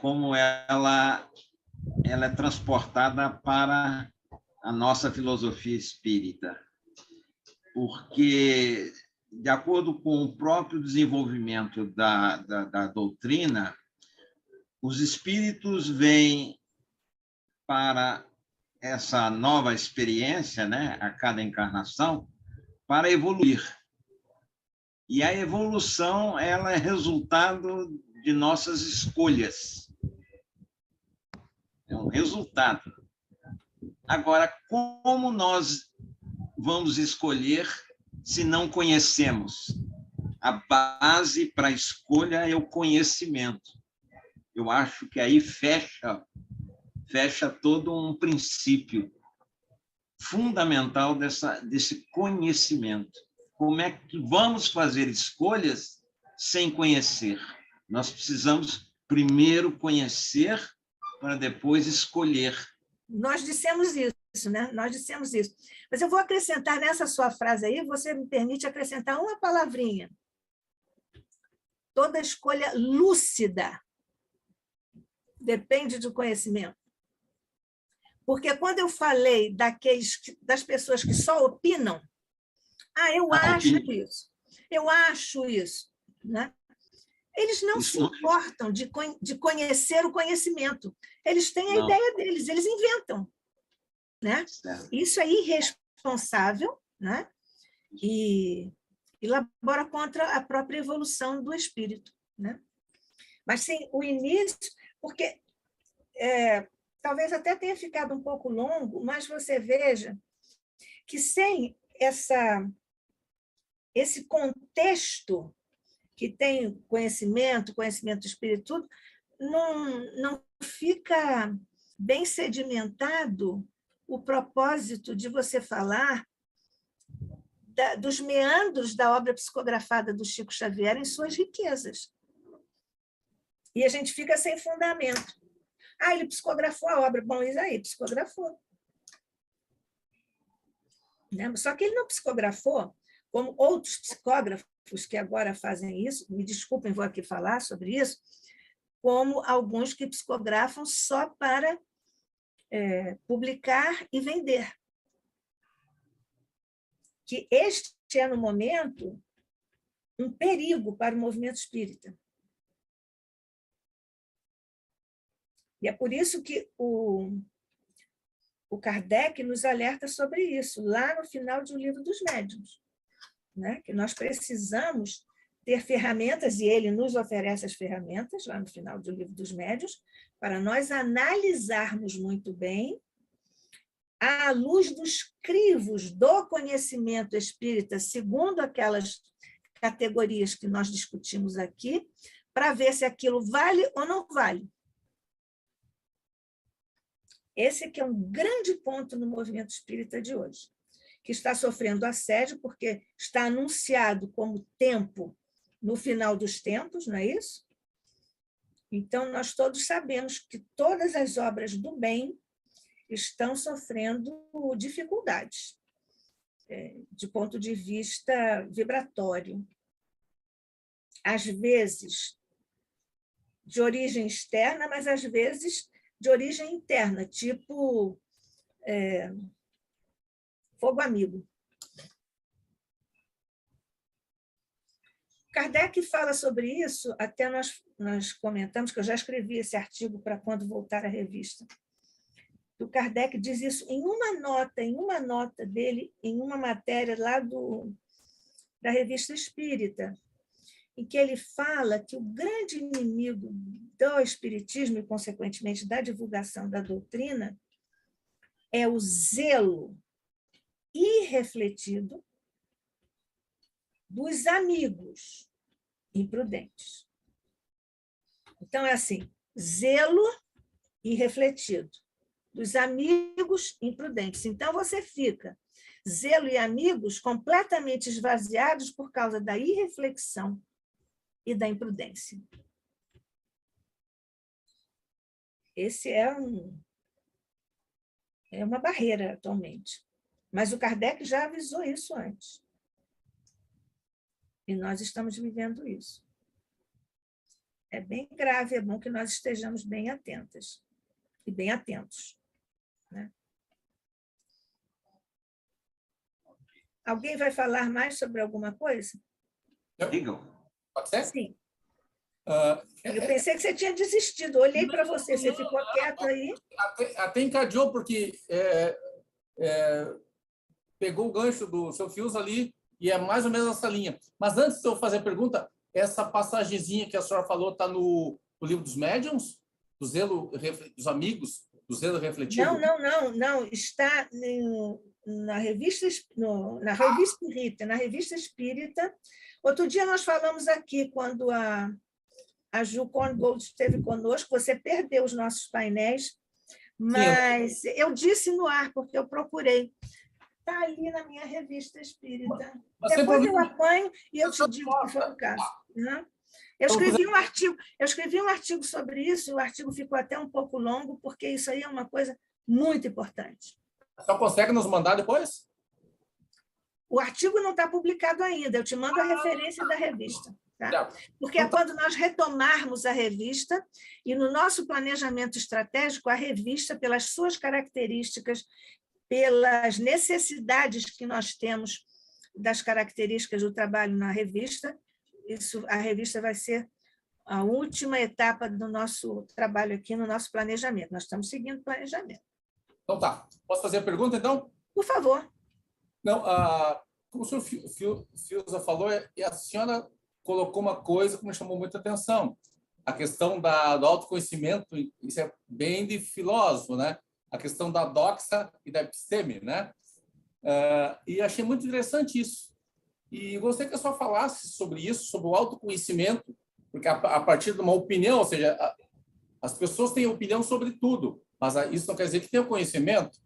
como ela é transportada para a nossa filosofia espírita. Porque, de acordo com o próprio desenvolvimento da doutrina, os espíritos vêm para essa nova experiência, né, a cada encarnação, para evoluir. E a evolução ela é resultado de nossas escolhas. É um resultado. Agora, como nós vamos escolher se não conhecemos? A base para a escolha é o conhecimento. Eu acho que aí fecha todo um princípio fundamental desse conhecimento. Como é que vamos fazer escolhas sem conhecer? Nós precisamos primeiro conhecer para depois escolher. Nós dissemos isso, né? Nós dissemos isso. Mas eu vou acrescentar nessa sua frase aí, você me permite acrescentar uma palavrinha. Toda escolha lúcida depende do conhecimento. Porque quando eu falei das pessoas que só opinam, eu acho isso, né? Eles não se importam de conhecer o conhecimento. Eles têm a ideia deles, eles inventam, né? Isso é irresponsável, né? E elabora contra a própria evolução do espírito, né? Mas, sim, o início... Porque talvez até tenha ficado um pouco longo, mas você veja que sem esse contexto que tem conhecimento do espírito, tudo, não fica bem sedimentado o propósito de você falar dos meandros da obra psicografada do Chico Xavier em suas riquezas. E a gente fica sem fundamento. Ele psicografou a obra. Bom, isso aí, psicografou. Né? Só que ele não psicografou, como outros psicógrafos que agora fazem isso, me desculpem, vou aqui falar sobre isso, como alguns que psicografam só para publicar e vender. Que este é, no momento, um perigo para o movimento espírita. E é por isso que o Kardec nos alerta sobre isso, lá no final de O Livro dos Médiuns, né? Que nós precisamos ter ferramentas, e ele nos oferece as ferramentas, lá no final do Livro dos Médiuns, para nós analisarmos muito bem, à luz dos crivos do conhecimento espírita, segundo aquelas categorias que nós discutimos aqui, para ver se aquilo vale ou não vale. Esse que é um grande ponto no movimento espírita de hoje, que está sofrendo assédio porque está anunciado como tempo no final dos tempos, não é isso? Então, nós todos sabemos que todas as obras do bem estão sofrendo dificuldades, de ponto de vista vibratório. Às vezes, de origem externa, mas às vezes de origem interna, tipo fogo amigo. Kardec fala sobre isso, até nós comentamos, que eu já escrevi esse artigo para quando voltar à revista. O Kardec diz isso em uma nota dele, em uma matéria lá da Revista Espírita, em que ele fala que o grande inimigo do espiritismo e, consequentemente, da divulgação da doutrina é o zelo irrefletido dos amigos imprudentes. Então, é assim, zelo irrefletido dos amigos imprudentes. Então, você fica zelo e amigos completamente esvaziados por causa da irreflexão e da imprudência. Esse é uma barreira atualmente. Mas o Kardec já avisou isso antes. E nós estamos vivendo isso. É bem grave, é bom que nós estejamos bem atentas e bem atentos. Né? Alguém vai falar mais sobre alguma coisa? Digam. Pode ser? Sim. Ah, Eu pensei que você tinha desistido. Olhei para você, você ficou quieto aí. até encadeou, porque pegou o gancho do seu Fius ali, e é mais ou menos essa linha. Mas antes de eu fazer a pergunta, essa passagenzinha que a senhora falou está no livro dos médiuns? Do zelo dos amigos? Do zelo refletido? Não. Está na revista Espírita. Na revista Espírita. Outro dia nós falamos aqui, quando a Ju Korngold esteve conosco, você perdeu os nossos painéis, mas eu disse no ar, porque eu procurei. Está ali na minha revista Espírita. Depois eu apanho e eu te digo que foi o caso. Né? Eu escrevi um artigo sobre isso, e o artigo ficou até um pouco longo, porque isso aí é uma coisa muito importante. Só consegue nos mandar depois? O artigo não está publicado ainda, eu te mando a referência da revista. Tá? Porque é quando nós retomarmos a revista, e no nosso planejamento estratégico, a revista, pelas suas características, pelas necessidades que nós temos das características do trabalho na revista, a revista vai ser a última etapa do nosso trabalho aqui no nosso planejamento. Nós estamos seguindo o planejamento. Então tá. Posso fazer a pergunta, então? Por favor. Não, como o senhor Fiuza falou, e a senhora colocou uma coisa que me chamou muita atenção. A questão do autoconhecimento, isso é bem de filósofo, né? A questão da doxa e da episteme, né? E achei muito interessante isso. E gostaria que a senhora falasse sobre isso, sobre o autoconhecimento, porque a partir de uma opinião, ou seja, as pessoas têm opinião sobre tudo, mas isso não quer dizer que tenham conhecimento,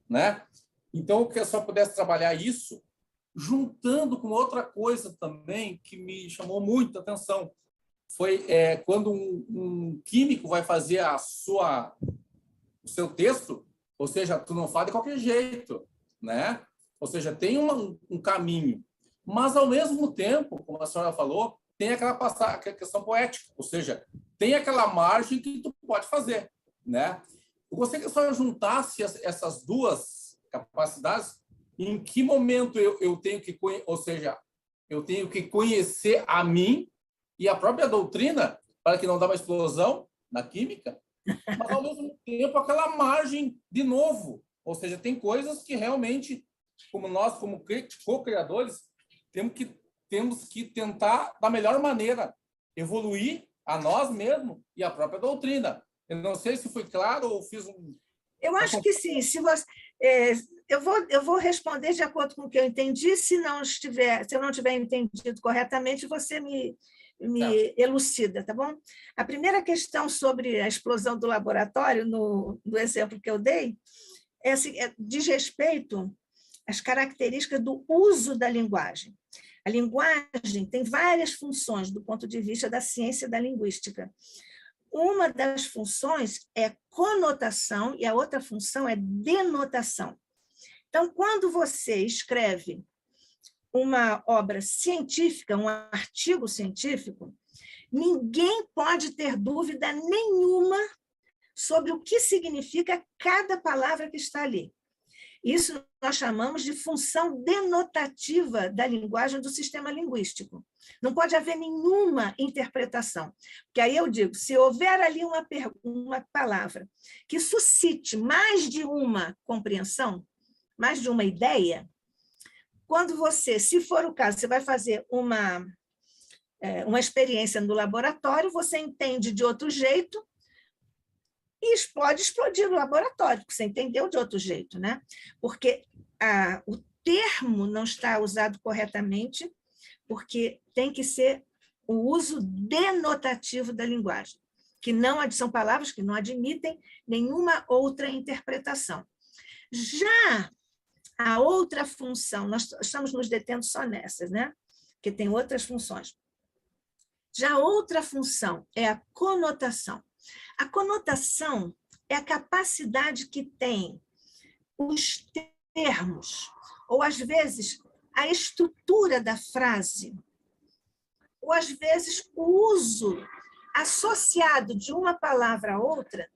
né? Então, que a senhora pudesse trabalhar isso, juntando com outra coisa também que me chamou muita atenção. Foi quando um químico vai fazer o seu texto, ou seja, tu não fala de qualquer jeito, né? Ou seja, tem um caminho. Mas, ao mesmo tempo, como a senhora falou, tem aquela questão poética, ou seja, tem aquela margem que tu pode fazer, né? Eu gostaria que a senhora juntasse essas duas capacidades. Em que momento eu tenho que, ou seja, eu tenho que conhecer a mim e a própria doutrina para que não dê uma explosão na química, mas, ao mesmo tempo, aquela margem de novo. Ou seja, tem coisas que realmente, como nós, como co-criadores, temos que tentar, da melhor maneira, evoluir a nós mesmos e a própria doutrina. Eu não sei se foi claro ou fiz um... Eu acho que sim. Se você, eu vou responder de acordo com o que eu entendi. Se eu não tiver entendido corretamente, você me elucida, tá bom? A primeira questão sobre a explosão do laboratório, no exemplo que eu dei, diz respeito às características do uso da linguagem. A linguagem tem várias funções do ponto de vista da ciência da linguística. Uma das funções é conotação e a outra função é denotação. Então, quando você escreve uma obra científica, um artigo científico, ninguém pode ter dúvida nenhuma sobre o que significa cada palavra que está ali. Isso nós chamamos de função denotativa da linguagem do sistema linguístico. Não pode haver nenhuma interpretação. Porque aí eu digo, se houver ali uma palavra que suscite mais de uma compreensão, mais de uma ideia, quando você, se for o caso, você vai fazer uma experiência no laboratório, você entende de outro jeito, e pode explodir no laboratório, porque você entendeu de outro jeito, né? Porque o termo não está usado corretamente, porque tem que ser o uso denotativo da linguagem, são palavras que não admitem nenhuma outra interpretação. Já a outra função, nós estamos nos detendo só nessas, né? Porque tem outras funções. Já a outra função é a conotação. A conotação é a capacidade que tem os termos, ou às vezes a estrutura da frase, ou às vezes o uso associado de uma palavra a outra,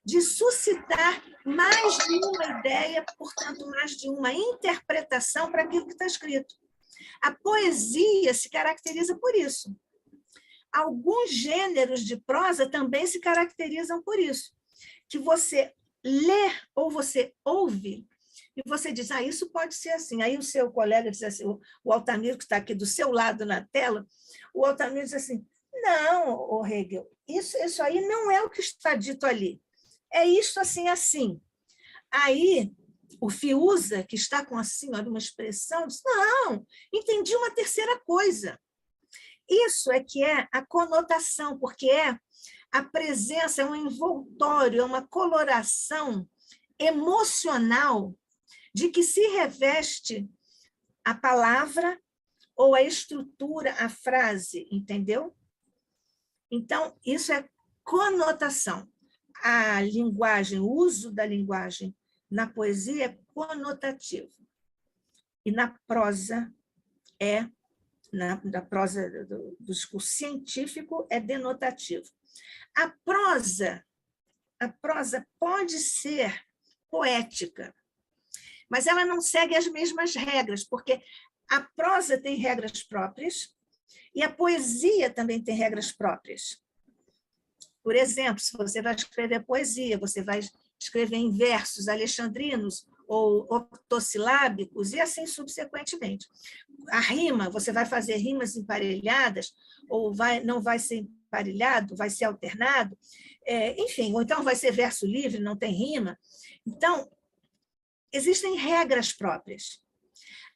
de suscitar mais de uma ideia, portanto, mais de uma interpretação para aquilo que está escrito. A poesia se caracteriza por isso. Alguns gêneros de prosa também se caracterizam por isso, que você lê ou você ouve e você diz, isso pode ser assim. Aí o seu colega diz assim, o Altamiro, que está aqui do seu lado na tela, o Altamiro diz assim, não, Hegel, isso aí não é o que está dito ali. É isso assim, assim. Aí o Fiuza, que está com assim, olha, uma expressão, diz, não, entendi uma terceira coisa. Isso é que é a conotação, porque é a presença, é um envoltório, é uma coloração emocional de que se reveste a palavra ou a estrutura, a frase, entendeu? Então, isso é conotação. A linguagem, o uso da linguagem na poesia é conotativo. E na prosa na prosa do discurso científico é denotativo. A prosa pode ser poética, mas ela não segue as mesmas regras, porque a prosa tem regras próprias e a poesia também tem regras próprias. Por exemplo, se você vai escrever poesia, você vai escrever em versos alexandrinos ou octossilábicos, e assim subsequentemente. A rima, você vai fazer rimas emparelhadas, ou não vai ser emparelhado, vai ser alternado, enfim, ou então vai ser verso livre, não tem rima. Então, existem regras próprias.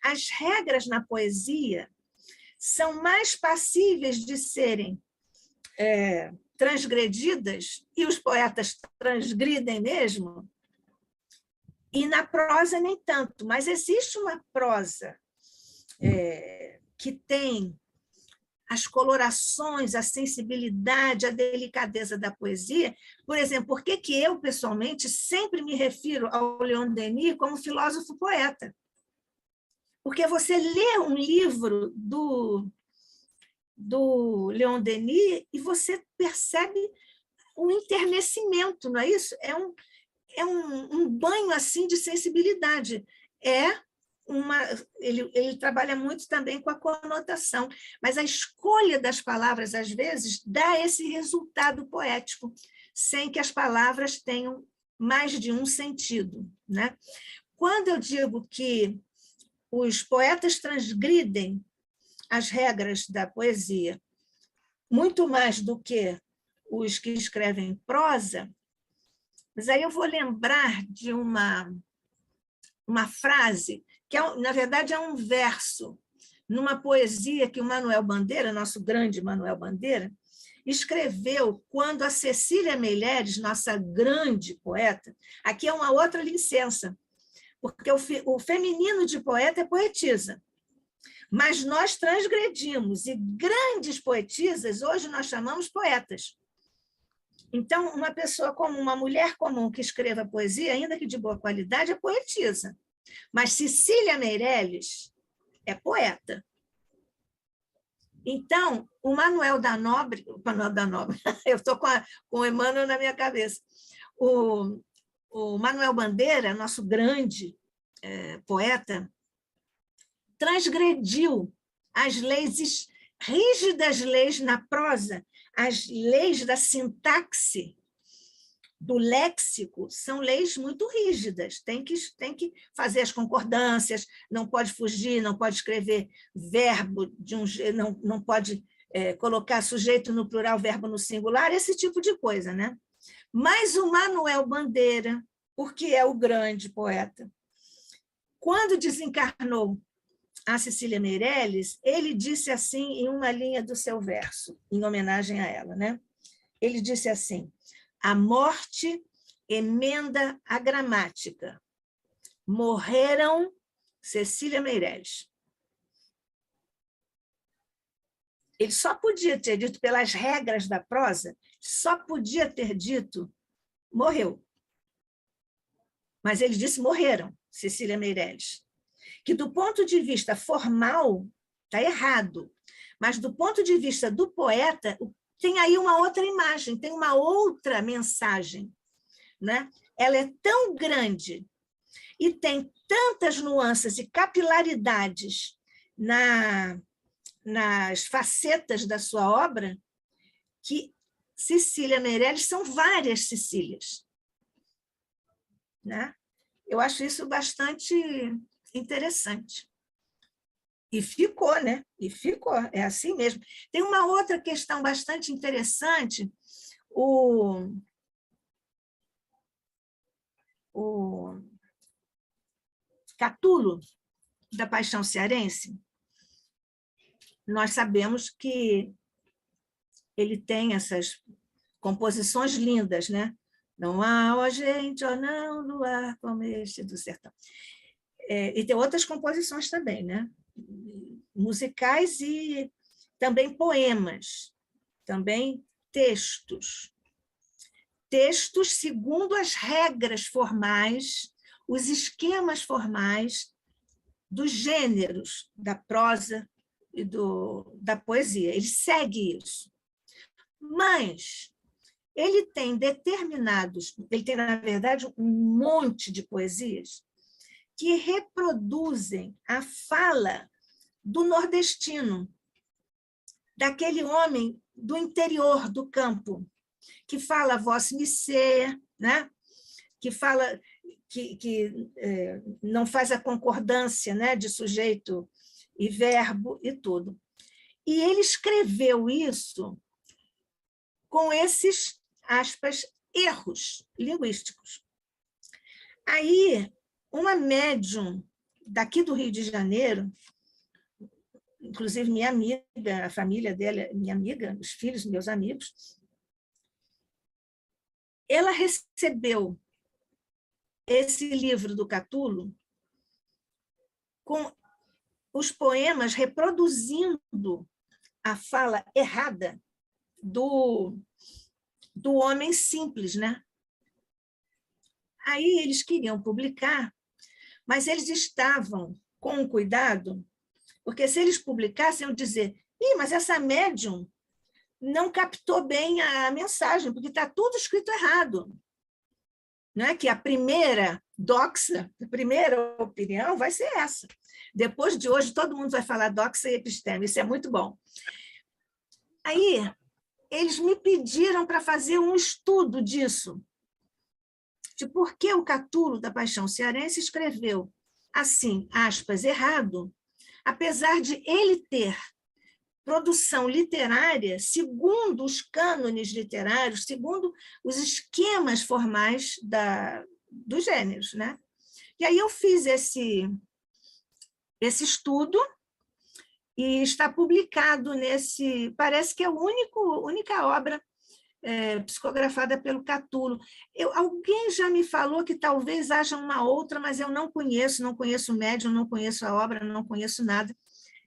As regras na poesia são mais passíveis de serem transgredidas, e os poetas transgridem mesmo, e na prosa nem tanto, mas existe uma prosa que tem as colorações, a sensibilidade, a delicadeza da poesia. Por exemplo, por que eu, pessoalmente, sempre me refiro ao Leon Denis como filósofo-poeta? Porque você lê um livro do Leon Denis e você percebe um enternecimento, não é isso? É um banho assim de sensibilidade. Ele trabalha muito também com a conotação, mas a escolha das palavras, às vezes, dá esse resultado poético, sem que as palavras tenham mais de um sentido, né? Quando eu digo que os poetas transgridem as regras da poesia muito mais do que os que escrevem prosa, mas aí eu vou lembrar de uma frase que, na verdade, é um verso, numa poesia que o Manuel Bandeira, nosso grande Manuel Bandeira, escreveu quando a Cecília Meirelles, nossa grande poeta, aqui é uma outra licença, porque o feminino de poeta é poetisa, mas nós transgredimos, e grandes poetisas hoje nós chamamos poetas. Então, uma pessoa comum, uma mulher comum que escreva poesia, ainda que de boa qualidade, é poetisa. Mas Cecília Meirelles é poeta. Então, o Manuel da Nobre, eu estou com o Emmanuel na minha cabeça, o Manuel Bandeira, nosso grande poeta, transgrediu as leis, rígidas leis na prosa, as leis da sintaxe, do léxico, são leis muito rígidas, tem que fazer as concordâncias, não pode fugir, não pode escrever verbo, não pode colocar sujeito no plural, verbo no singular, esse tipo de coisa, né? Mas o Manuel Bandeira, porque é o grande poeta, quando desencarnou a Cecília Meirelles, ele disse assim em uma linha do seu verso, em homenagem a ela, né? Ele disse assim: a morte emenda a gramática. Morreram Cecília Meirelles. Ele só podia ter dito, pelas regras da prosa, só podia ter dito morreu. Mas ele disse morreram Cecília Meirelles. Que do ponto de vista formal está errado, mas do ponto de vista do poeta tem aí uma outra imagem, tem uma outra mensagem, né? Ela é tão grande e tem tantas nuances e capilaridades nas facetas da sua obra que Cecília Meirelles são várias Cecílias, né? Eu acho isso bastante interessante. E ficou, né? E ficou, é assim mesmo. Tem uma outra questão bastante interessante, o Catulo, da Paixão Cearense, nós sabemos que ele tem essas composições lindas, né? Não há, ó gente, ó não, luar como este do sertão. E tem outras composições também, né? Musicais e também poemas, também textos. Textos segundo as regras formais, os esquemas formais dos gêneros da prosa e da poesia. Ele segue isso. Mas ele tem, na verdade, um monte de poesias que reproduzem a fala do nordestino, daquele homem do interior do campo, que fala voz-me-ser, né? Que fala que não faz a concordância, né, de sujeito e verbo e tudo. E ele escreveu isso com esses, aspas, erros linguísticos. Aí, uma médium daqui do Rio de Janeiro, inclusive minha amiga, a família dela, minha amiga, os filhos, meus amigos, ela recebeu esse livro do Catulo com os poemas reproduzindo a fala errada do homem simples, né? Aí eles queriam publicar, mas eles estavam com cuidado, porque se eles publicassem, iam dizer: mas essa médium não captou bem a mensagem, porque está tudo escrito errado. Não é que a primeira doxa, a primeira opinião vai ser essa. Depois de hoje, todo mundo vai falar doxa e episteme, isso é muito bom. Aí, eles me pediram para fazer um estudo disso, de por que o Catulo da Paixão Cearense escreveu assim, aspas, errado, apesar de ele ter produção literária segundo os cânones literários, segundo os esquemas formais dos gêneros, né? E aí eu fiz esse estudo e está publicado parece que é a única obra psicografada pelo Catulo. Alguém já me falou que talvez haja uma outra, mas eu não conheço o médium, não conheço a obra, não conheço nada.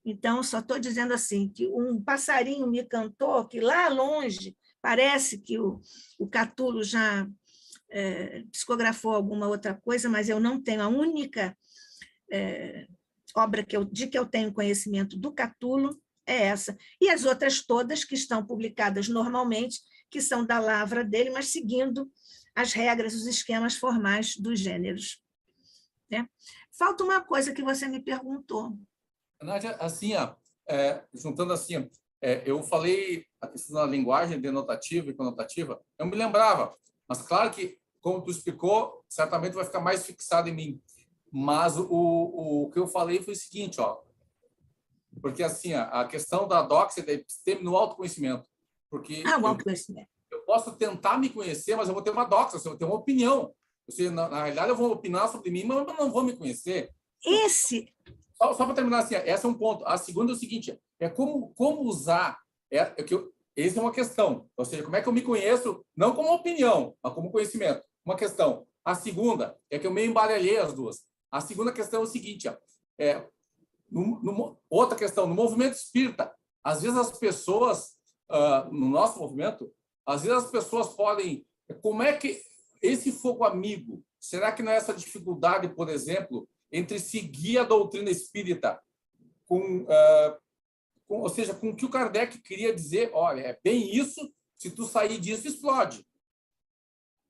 Então, só estou dizendo assim, que um passarinho me cantou, que lá longe, parece que o Catulo já psicografou alguma outra coisa, mas eu não tenho. A única obra de que eu tenho conhecimento do Catulo é essa. E as outras todas que estão publicadas normalmente, que são da lavra dele, mas seguindo as regras, os esquemas formais dos gêneros. né? Falta uma coisa que você me perguntou. Nádia, assim, juntando assim, eu falei a questão da linguagem denotativa e conotativa, eu me lembrava, mas claro que, como tu explicou, certamente vai ficar mais fixado em mim. Mas o que eu falei foi o seguinte, ó, porque assim, a questão da doxa da episteme no autoconhecimento, porque O autoconhecimento. eu posso tentar me conhecer, mas eu vou ter uma doxa, eu vou ter uma opinião. Na realidade, eu vou opinar sobre mim, mas eu não vou me conhecer. Só para terminar, assim, esse é um ponto. A segunda é o seguinte, como usar... Essa é uma questão. Ou seja, como é que eu me conheço, não como opinião, mas como conhecimento. Uma questão. A segunda é que eu meio embaralhei as duas. A segunda questão é o seguinte, outra questão, no movimento espírita, às vezes as pessoas, no nosso movimento, às vezes as pessoas podem... Como é que esse fogo amigo, será que não é essa dificuldade, por exemplo, entre seguir a doutrina espírita ou seja, com o que o Kardec queria dizer, olha, é bem isso, se tu sair disso, explode.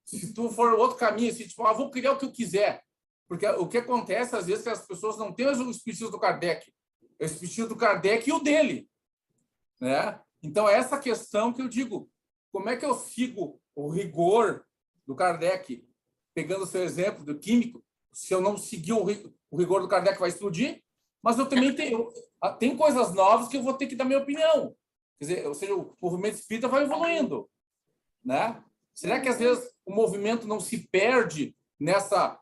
Se tu for outro caminho, assim, tipo, vou criar o que eu quiser. Porque o que acontece, às vezes, é que as pessoas não têm o espiritismo do Kardec. É o espiritismo do Kardec e o dele. Né? Então, essa questão que eu digo, como é que eu sigo o rigor do Kardec, pegando o seu exemplo do químico, se eu não seguir o rigor do Kardec, vai explodir, mas eu também tem coisas novas que eu vou ter que dar minha opinião. Quer dizer, ou seja, o movimento espírita vai evoluindo. Né? Será que, às vezes, o movimento não se perde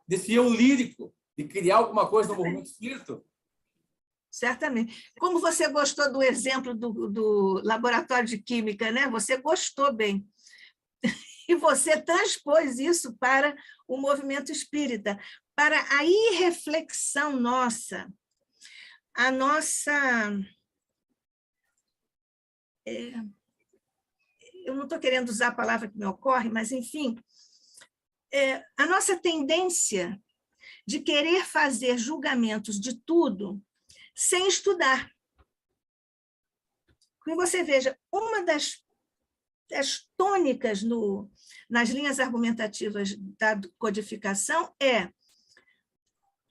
nesse eu lírico de criar alguma coisa no movimento espírita? Certamente. Como você gostou do exemplo do laboratório de química, né? Você gostou bem. E você transpôs isso para o movimento espírita, para a irreflexão nossa, a nossa... eu não estou querendo usar a palavra que me ocorre, mas, enfim, a nossa tendência de querer fazer julgamentos de tudo sem estudar. Como você veja, uma das tônicas nas linhas argumentativas da codificação é: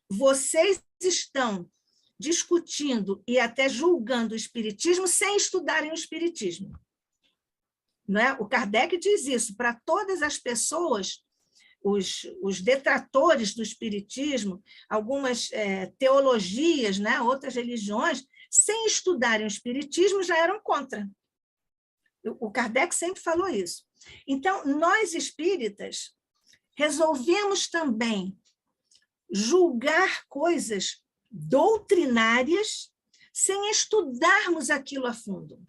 vocês estão discutindo e até julgando o espiritismo sem estudarem o espiritismo. Não é? O Kardec diz isso para todas as pessoas, os detratores do espiritismo, algumas teologias, né, outras religiões, sem estudarem o espiritismo, já eram contra. O Kardec sempre falou isso. Então, nós espíritas resolvemos também julgar coisas doutrinárias sem estudarmos aquilo a fundo.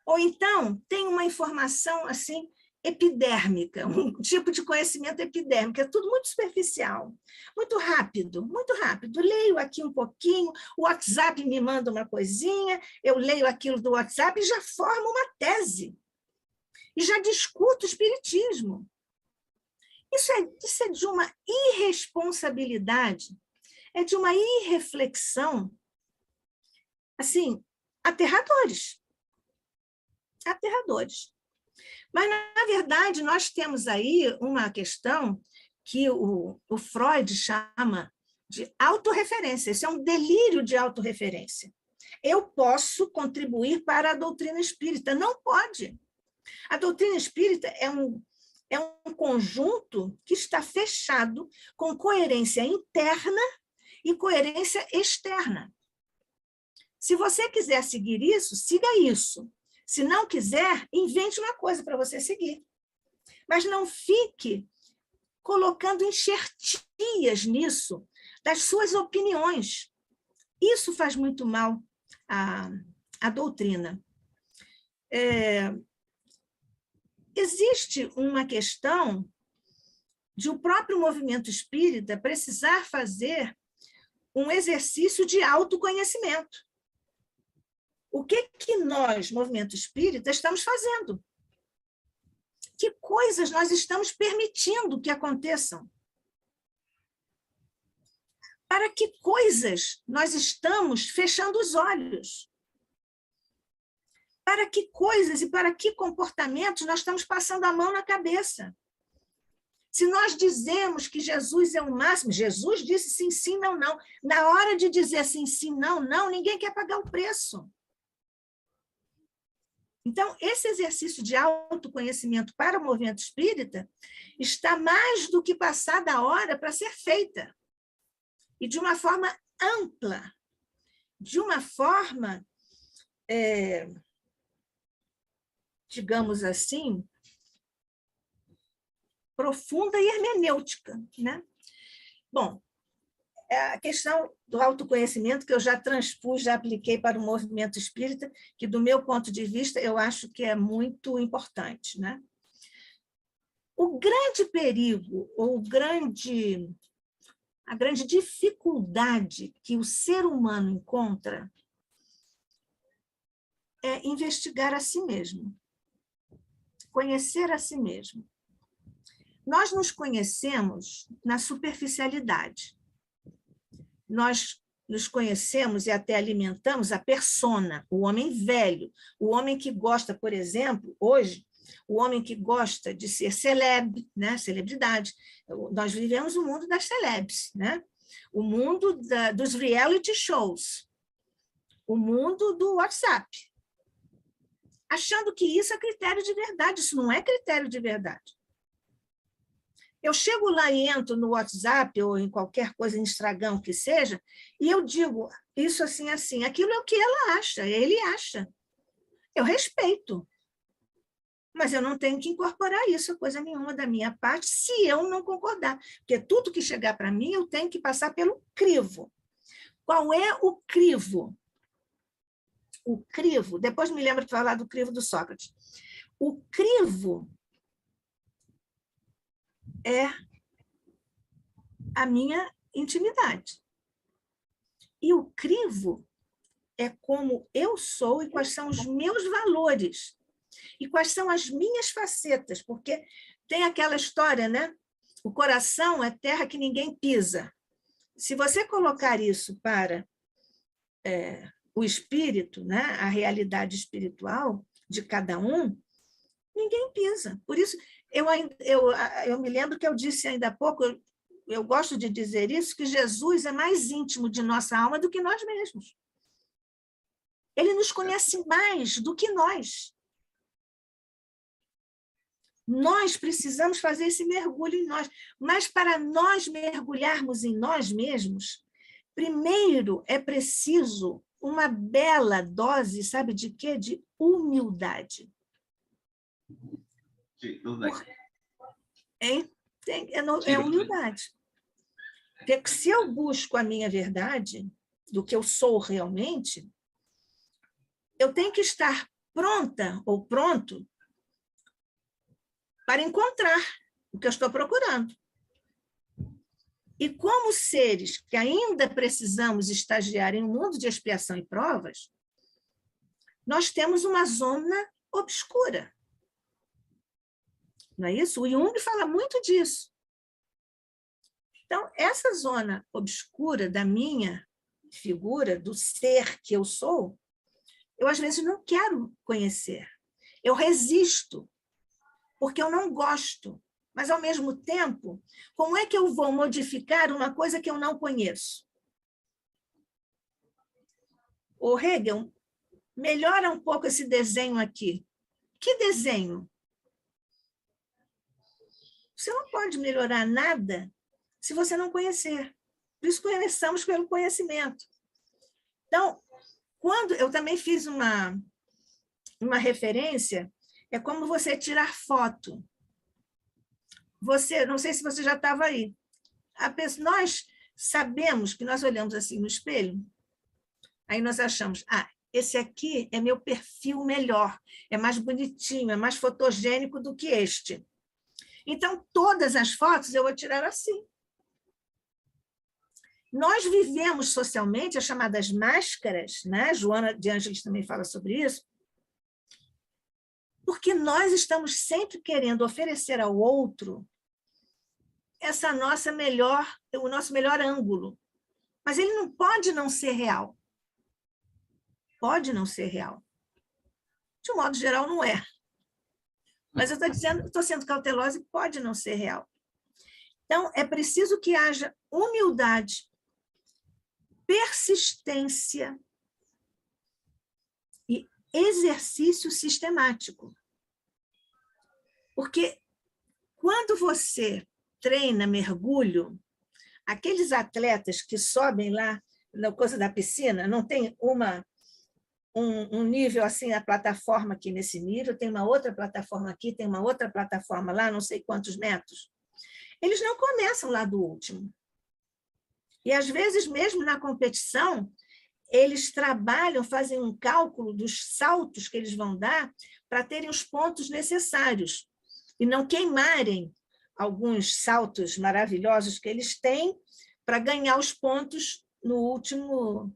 Ou então, tem uma informação assim epidérmica, um tipo de conhecimento epidérmico, é tudo muito superficial, muito rápido, muito rápido. Leio aqui um pouquinho, o WhatsApp me manda uma coisinha, eu leio aquilo do WhatsApp e já formo uma tese, e já discuto o espiritismo. Isso é de uma irresponsabilidade, é de uma irreflexão, assim, aterradores. Mas, na verdade, nós temos aí uma questão que o Freud chama de autorreferência. Isso é um delírio de autorreferência. Eu posso contribuir para a doutrina espírita. Não pode. A doutrina espírita é um conjunto que está fechado com coerência interna e coerência externa. Se você quiser seguir isso, siga isso. Se não quiser, invente uma coisa para você seguir. Mas não fique colocando enxertias nisso, das suas opiniões. Isso faz muito mal à doutrina. Existe uma questão de o próprio movimento espírita precisar fazer um exercício de autoconhecimento. O que nós, movimento espírita, estamos fazendo? Que coisas nós estamos permitindo que aconteçam? Para que coisas nós estamos fechando os olhos? Para que coisas e para que comportamentos nós estamos passando a mão na cabeça? Se nós dizemos que Jesus é o máximo, Jesus disse sim, sim, não, não. Na hora de dizer sim, sim, não, não, ninguém quer pagar o preço. Então, esse exercício de autoconhecimento para o movimento espírita está mais do que passada a hora para ser feita. E de uma forma ampla, de uma forma, digamos assim, profunda e hermenêutica, né? Bom, a questão do autoconhecimento que eu já transpus, já apliquei para o movimento espírita, que, do meu ponto de vista, eu acho que é muito importante, né? O grande perigo, ou a grande dificuldade que o ser humano encontra é investigar a si mesmo, conhecer a si mesmo. Nós nos conhecemos na superficialidade. Nós nos conhecemos e até alimentamos a persona, o homem velho, o homem que gosta, por exemplo, hoje, o homem que gosta de ser celebre, né? Celebridade. Nós vivemos o mundo das celebres, né? O mundo dos reality shows, o mundo do WhatsApp, achando que isso é critério de verdade. Isso não é critério de verdade. Eu chego lá e entro no WhatsApp ou em qualquer coisa, em Instagram, que seja, e eu digo isso assim, assim. Aquilo é o que ela acha, ele acha. Eu respeito. Mas eu não tenho que incorporar isso, coisa nenhuma da minha parte, se eu não concordar. Porque tudo que chegar para mim, eu tenho que passar pelo crivo. Qual é o crivo? O crivo, depois me lembro de falar do crivo do Sócrates. O crivo é a minha intimidade. E o crivo é como eu sou e quais são os meus valores. E quais são as minhas facetas, porque tem aquela história, né? O coração é terra que ninguém pisa. Se você colocar isso para o espírito, né? A realidade espiritual de cada um, ninguém pisa. Por isso, eu me lembro que eu disse ainda há pouco, eu gosto de dizer isso, que Jesus é mais íntimo de nossa alma do que nós mesmos. Ele nos conhece mais do que nós. Nós precisamos fazer esse mergulho em nós. Mas para nós mergulharmos em nós mesmos, primeiro é preciso uma bela dose, sabe de quê? De humildade. É humildade. Porque se eu busco a minha verdade, do que eu sou realmente, eu tenho que estar pronta ou pronto para encontrar o que eu estou procurando. E como seres que ainda precisamos estagiar em um mundo de expiação e provas, nós temos uma zona obscura. Não é isso? O Jung fala muito disso. Então, essa zona obscura da minha figura, do ser que eu sou, eu às vezes não quero conhecer. Eu resisto, porque eu não gosto. Mas, ao mesmo tempo, como é que eu vou modificar uma coisa que eu não conheço? Ô, Hegel, melhora um pouco esse desenho aqui. Que desenho? Você não pode melhorar nada se você não conhecer. Por isso começamos pelo conhecimento. Então, quando eu também fiz uma referência, é como você tirar foto. Você, não sei se você já estava aí. Nós sabemos que nós olhamos assim no espelho, aí nós achamos, esse aqui é meu perfil melhor, é mais bonitinho, é mais fotogênico do que este. Então, todas as fotos eu vou tirar assim. Nós vivemos socialmente as chamadas máscaras, né? Joana de Ângeles também fala sobre isso, porque nós estamos sempre querendo oferecer ao outro o nosso melhor ângulo. Mas ele não pode não ser real. Pode não ser real. De um modo geral, não é. Mas eu estou sendo cautelosa e pode não ser real. Então, é preciso que haja humildade, persistência e exercício sistemático. Porque quando você treina mergulho, aqueles atletas que sobem lá na coisa da piscina, não tem um nível assim, a plataforma aqui nesse nível, tem uma outra plataforma aqui, tem uma outra plataforma lá, não sei quantos metros. Eles não começam lá do último. E, às vezes, mesmo na competição, eles trabalham, fazem um cálculo dos saltos que eles vão dar para terem os pontos necessários e não queimarem alguns saltos maravilhosos que eles têm para ganhar os pontos no último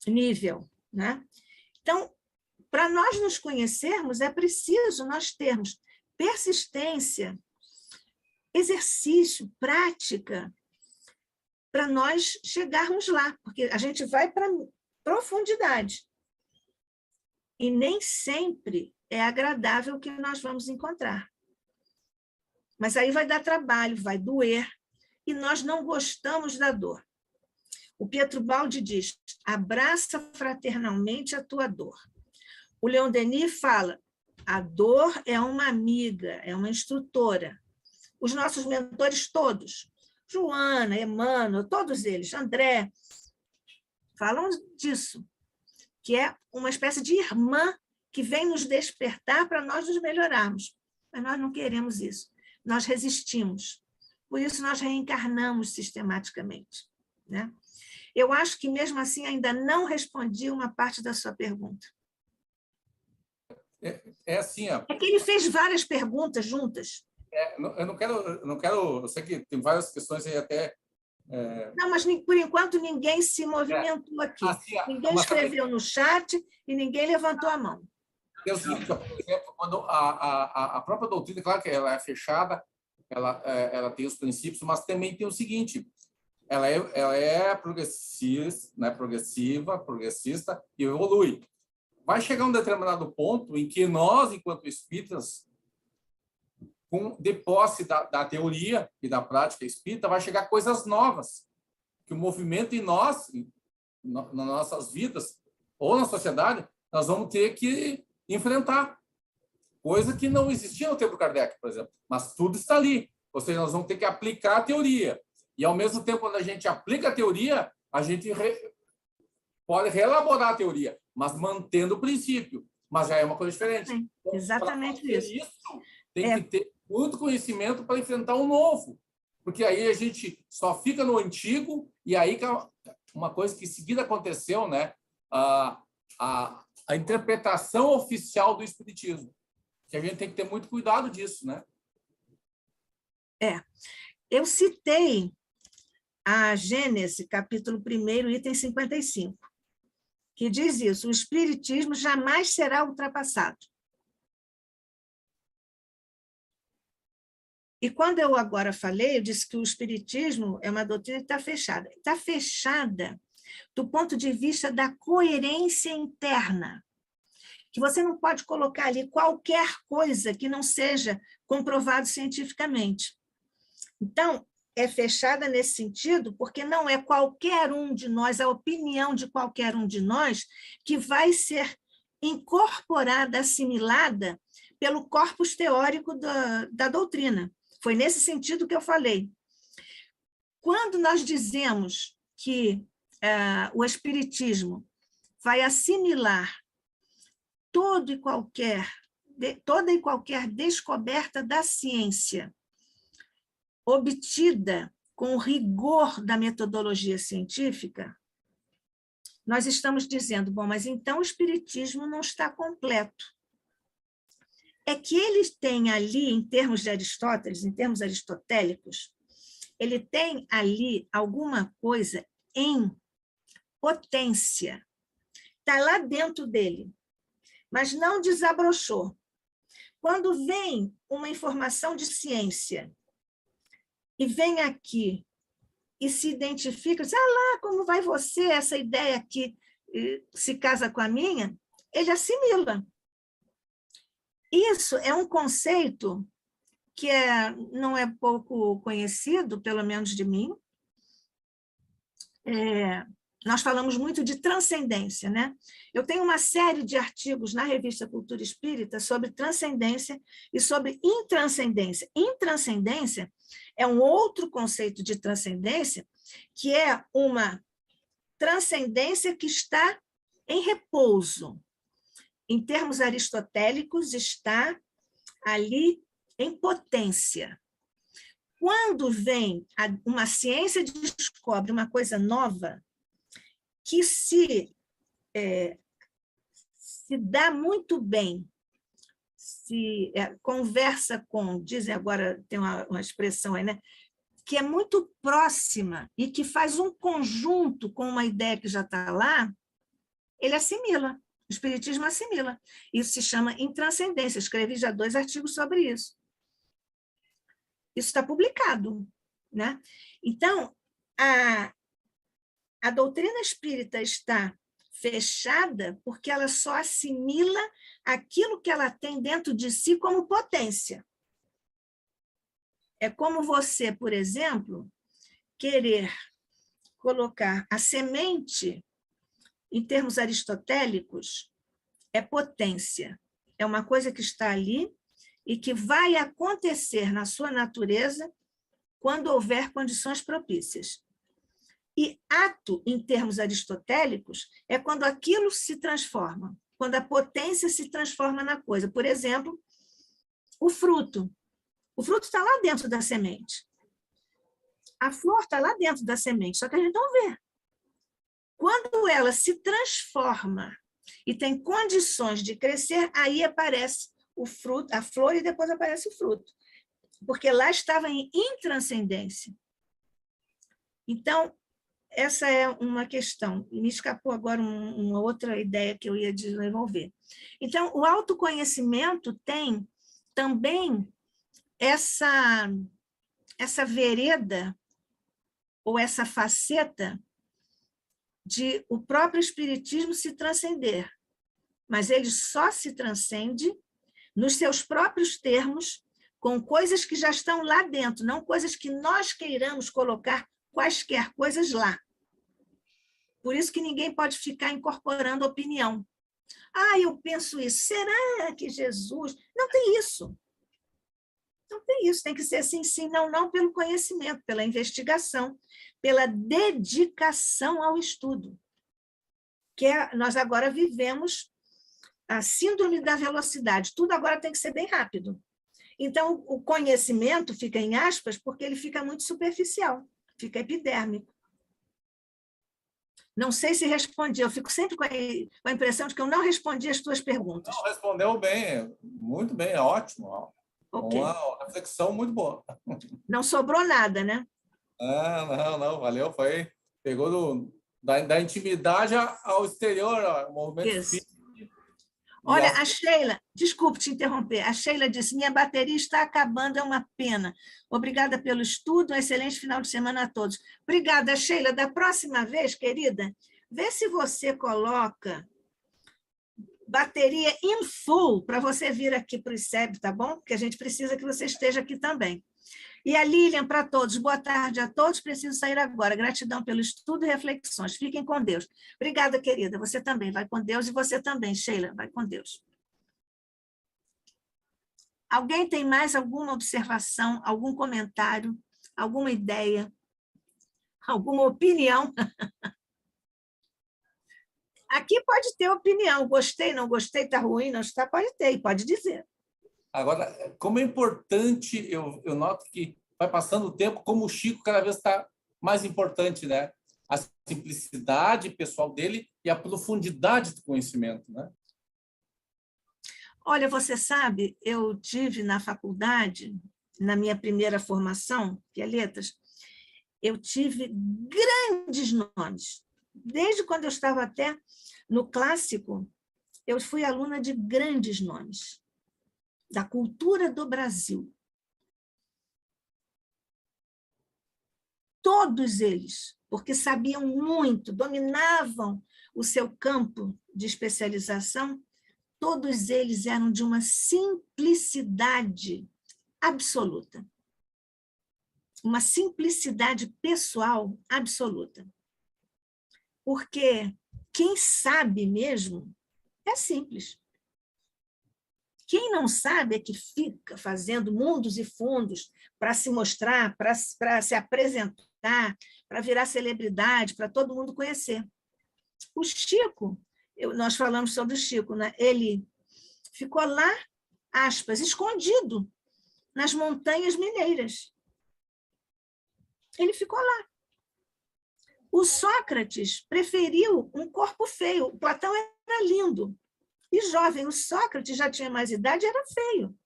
nível, né? Então, para nós nos conhecermos, é preciso nós termos persistência, exercício, prática, para nós chegarmos lá, porque a gente vai para profundidade. E nem sempre é agradável o que nós vamos encontrar. Mas aí vai dar trabalho, vai doer, e nós não gostamos da dor. O Pietro Baldi diz, abraça fraternalmente a tua dor. O Leon Denis fala, a dor é uma amiga, é uma instrutora. Os nossos mentores todos, Joana, Emmanuel, todos eles, André, falam disso, que é uma espécie de irmã que vem nos despertar para nós nos melhorarmos. Mas nós não queremos isso. Nós resistimos. Por isso, nós reencarnamos sistematicamente, né? Eu acho que, mesmo assim, ainda não respondi uma parte da sua pergunta. É assim, ó. É que ele fez várias perguntas juntas. Eu não quero. Eu sei que tem várias questões aí até. Não, mas por enquanto ninguém se movimentou aqui. Assim, Ninguém escreveu no chat e ninguém levantou a mão. É o seguinte, por exemplo, quando a própria doutrina, claro que ela é fechada, ela tem os princípios, mas também tem o seguinte: ela é progressista, né, progressista e evolui. Vai chegar um determinado ponto em que nós, enquanto espíritas, de posse da teoria e da prática espírita, vai chegar coisas novas, que o movimento em nós, nas nossas vidas, ou na sociedade, nós vamos ter que enfrentar. Coisa que não existia no tempo Kardec, por exemplo. Mas tudo está ali. Ou seja, nós vamos ter que aplicar a teoria. E, ao mesmo tempo, quando a gente aplica a teoria, a gente pode reelaborar a teoria, mas mantendo o princípio. Mas já é uma coisa diferente. Sim, então, exatamente isso. Tem que ter muito conhecimento para enfrentar o novo. Porque aí a gente só fica no antigo, e aí uma coisa que em seguida aconteceu, né? A interpretação oficial do Espiritismo. Que a gente tem que ter muito cuidado disso, né? Eu citei a Gênese, capítulo 1, item 55, que diz isso: o Espiritismo jamais será ultrapassado. E quando eu agora falei, eu disse que o Espiritismo é uma doutrina que está fechada. Está fechada do ponto de vista da coerência interna, que você não pode colocar ali qualquer coisa que não seja comprovado cientificamente. Então, é fechada nesse sentido, porque não é qualquer um de nós, a opinião de qualquer um de nós, que vai ser incorporada, assimilada pelo corpus teórico da doutrina. Foi nesse sentido que eu falei. Quando nós dizemos que o Espiritismo vai assimilar toda e qualquer descoberta da ciência obtida com o rigor da metodologia científica, nós estamos dizendo, bom, mas então o Espiritismo não está completo. É que ele tem ali, em termos de Aristóteles, em termos aristotélicos, ele tem ali alguma coisa em potência. Está lá dentro dele, mas não desabrochou. Quando vem uma informação de ciência e vem aqui e se identifica, diz, lá, como vai você, essa ideia aqui se casa com a minha, ele assimila. Isso é um conceito que não é pouco conhecido, pelo menos de mim. Nós falamos muito de transcendência, né? Eu tenho uma série de artigos na revista Cultura Espírita sobre transcendência e sobre intranscendência. Intranscendência é um outro conceito de transcendência, que é uma transcendência que está em repouso. Em termos aristotélicos, está ali em potência. Quando vem uma ciência descobre uma coisa nova, que se dá muito bem, se conversa com, dizem agora, tem uma expressão aí, né? Que é muito próxima e que faz um conjunto com uma ideia que já está lá, ele assimila, o Espiritismo assimila. Isso se chama intranscendência. Escrevi já 2 artigos sobre isso. Isso está publicado, né? Então, a doutrina espírita está fechada porque ela só assimila aquilo que ela tem dentro de si como potência. É como você, por exemplo, querer colocar a semente, em termos aristotélicos, é potência. É uma coisa que está ali e que vai acontecer na sua natureza quando houver condições propícias. E ato, em termos aristotélicos, é quando aquilo se transforma, quando a potência se transforma na coisa. Por exemplo, o fruto. O fruto está lá dentro da semente. A flor está lá dentro da semente, só que a gente não vê. Quando ela se transforma e tem condições de crescer, aí aparece o fruto, a flor, e depois aparece o fruto. Porque lá estava em intranscendência. Então, essa é uma questão. E me escapou agora uma outra ideia que eu ia desenvolver. Então, o autoconhecimento tem também essa vereda ou essa faceta de o próprio espiritismo se transcender. Mas ele só se transcende nos seus próprios termos, com coisas que já estão lá dentro, não coisas que nós queiramos colocar quaisquer coisas lá. Por isso que ninguém pode ficar incorporando opinião. Eu penso isso. Será que Jesus... Não tem isso. Não tem isso. Tem que ser assim, sim, não, não, pelo conhecimento, pela investigação, pela dedicação ao estudo. Nós agora vivemos a síndrome da velocidade. Tudo agora tem que ser bem rápido. Então, o conhecimento fica em aspas porque ele fica muito superficial, fica epidérmico. Não sei se respondi, eu fico sempre com a impressão de que eu não respondi as tuas perguntas. Não, respondeu bem, muito bem, ótimo. Okay. Uma reflexão muito boa. Não sobrou nada, né? Não, valeu, pegou da intimidade ao exterior, ao movimento físico. Olha, a Sheila, desculpe te interromper, a Sheila disse, minha bateria está acabando, é uma pena. Obrigada pelo estudo, um excelente final de semana a todos. Obrigada, Sheila. Da próxima vez, querida, vê se você coloca bateria in full para você vir aqui para o ICEB, tá bom? Porque a gente precisa que você esteja aqui também. E a Lilian, para todos, boa tarde a todos, preciso sair agora. Gratidão pelo estudo e reflexões. Fiquem com Deus. Obrigada, querida. Você também vai com Deus e você também, Sheila, vai com Deus. Alguém tem mais alguma observação, algum comentário, alguma ideia, alguma opinião? Aqui pode ter opinião. Gostei, não gostei, está ruim, não está, pode ter, pode dizer. Agora, como é importante, eu noto que vai passando o tempo, como o Chico cada vez está mais importante, né? A simplicidade pessoal dele e a profundidade do conhecimento, né? Olha, você sabe, eu tive na faculdade, na minha primeira formação, que é letras, eu tive grandes nomes. Desde quando eu estava até no clássico, eu fui aluna de grandes nomes da cultura do Brasil. Todos eles, porque sabiam muito, dominavam o seu campo de especialização, todos eles eram de uma simplicidade absoluta. Uma simplicidade pessoal absoluta. Porque quem sabe mesmo é simples. Quem não sabe é que fica fazendo mundos e fundos para se mostrar, para se apresentar, para virar celebridade, para todo mundo conhecer. O Chico, nós falamos sobre o Chico, né? Ele ficou lá, aspas, escondido nas montanhas mineiras. Ele ficou lá. O Sócrates preferiu um corpo feio. O Platão era lindo e jovem. O Sócrates já tinha mais idade e era feio.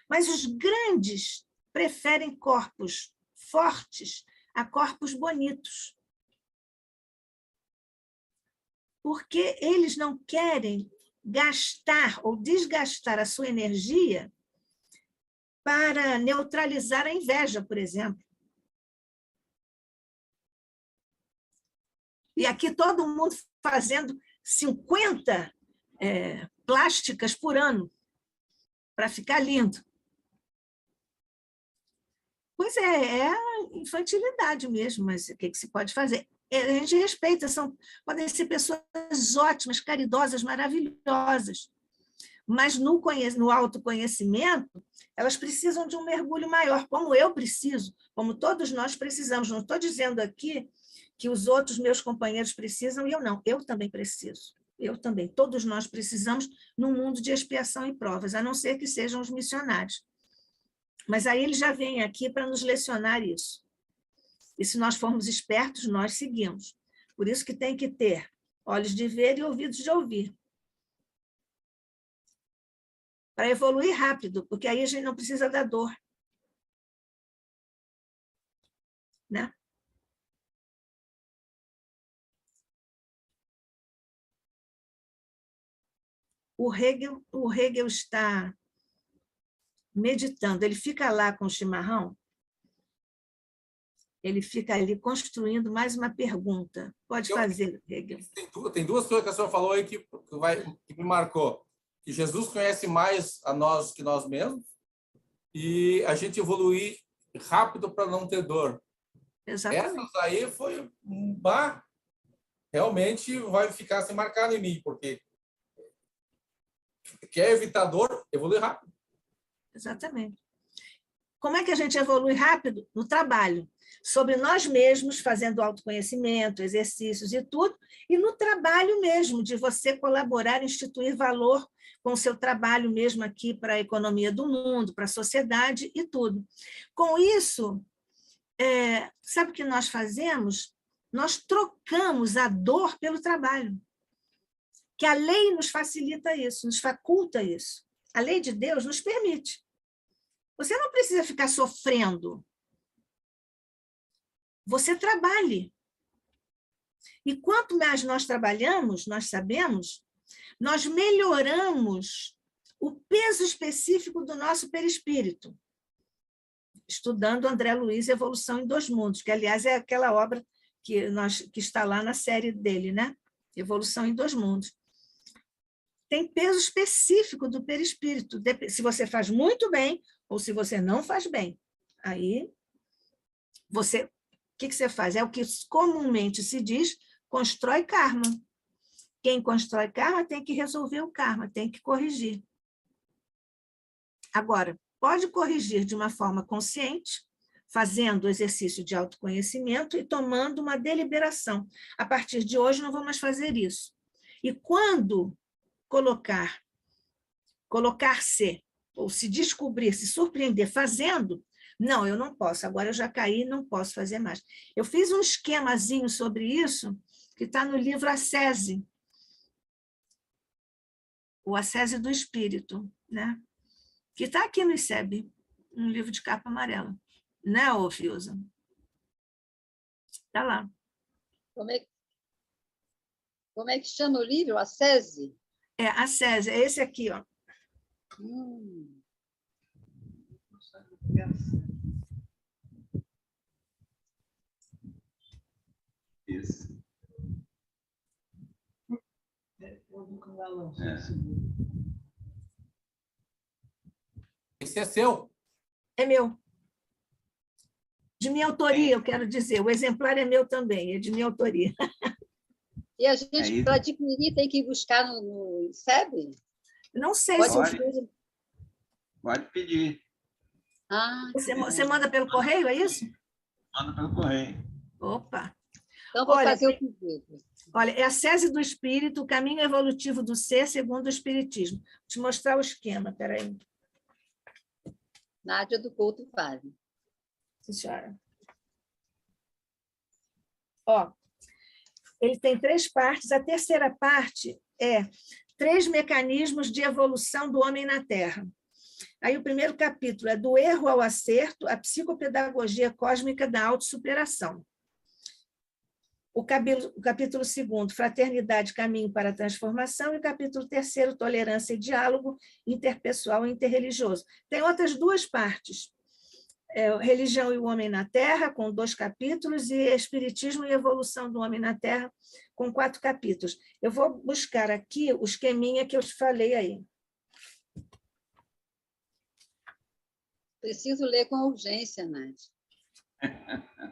Mas os grandes preferem corpos fortes a corpos bonitos. Porque eles não querem gastar ou desgastar a sua energia para neutralizar a inveja, por exemplo. E aqui todo mundo fazendo 50 plásticas por ano para ficar lindo. Pois é infantilidade mesmo, mas o que se pode fazer? A gente respeita, podem ser pessoas ótimas, caridosas, maravilhosas, mas no autoconhecimento, elas precisam de um mergulho maior, como eu preciso, como todos nós precisamos. Não estou dizendo aqui que os outros meus companheiros precisam e eu não, eu também preciso. Eu também, todos nós precisamos num mundo de expiação e provas, a não ser que sejam os missionários. Mas aí eles já vêm aqui para nos lecionar isso. E se nós formos espertos, nós seguimos. Por isso que tem que ter olhos de ver e ouvidos de ouvir. Para evoluir rápido, porque aí a gente não precisa da dor. Né? O Hegel está meditando, ele fica lá com o chimarrão, ele fica ali construindo mais uma pergunta. Pode fazer, Hegel. Tem duas coisas que a senhora falou aí que me marcou. Que Jesus conhece mais a nós que nós mesmos e a gente evoluir rápido para não ter dor. Exatamente. Essas aí foi realmente vai ficar assim marcado em mim, porque quer evitar dor, evolui rápido. Exatamente. Como é que a gente evolui rápido? No trabalho. Sobre nós mesmos, fazendo autoconhecimento, exercícios e tudo, e no trabalho mesmo, de você colaborar, instituir valor com o seu trabalho mesmo aqui para a economia do mundo, para a sociedade e tudo. Com isso, sabe o que nós fazemos? Nós trocamos a dor pelo trabalho. Que a lei nos facilita isso, nos faculta isso. A lei de Deus nos permite. Você não precisa ficar sofrendo. Você trabalhe. E quanto mais nós trabalhamos, nós sabemos, nós melhoramos o peso específico do nosso perispírito. Estudando André Luiz, Evolução em Dois Mundos, que, aliás, é aquela obra que está lá na série dele, né? Evolução em Dois Mundos. Tem peso específico do perispírito, se você faz muito bem ou se você não faz bem. Aí, o que você faz? É o que comumente se diz, constrói karma. Quem constrói karma tem que resolver o karma, tem que corrigir. Agora, pode corrigir de uma forma consciente, fazendo exercício de autoconhecimento e tomando uma deliberação. A partir de hoje, não vou mais fazer isso. E quando colocar-se, ou se descobrir, se surpreender fazendo, não, eu não posso, agora eu já caí, não posso fazer mais. Eu fiz um esquemazinho sobre isso, que está no livro Ascese, o Ascese do Espírito, né? Que está aqui no ICEB, um livro de capa amarela. Né, ô Fiuza? Está lá. Como é que chama o livro? Ascese? Ascese, é esse aqui, ó. Isso. Esse é seu. É meu. De minha autoria, eu quero dizer. O exemplar é meu também, é de minha autoria. E a gente, para adquirir, tem que ir buscar no ICEB? Não sei Pode se eu... pedir. Pode pedir. Ah, Você manda pelo correio, é isso? Manda pelo correio. Opa! então vou Olha, fazer o pedido. Olha, é a sese do espírito, o caminho evolutivo do ser segundo o espiritismo. Vou te mostrar o esquema, espera aí. Nádia do Couto Vale. Sim, senhora. Ó, ele tem 3 partes. A terceira parte é 3 mecanismos de evolução do homem na Terra. Aí o primeiro capítulo é do erro ao acerto, a psicopedagogia cósmica da autossuperação. O capítulo 2º, fraternidade, caminho para a transformação, e o capítulo 3º, tolerância e diálogo interpessoal e interreligioso. Tem outras 2 partes, religião e o homem na Terra, com 2 capítulos, e espiritismo e evolução do homem na Terra, com 4 capítulos. Eu vou buscar aqui o esqueminha que eu te falei aí. Preciso ler com urgência, Nádia.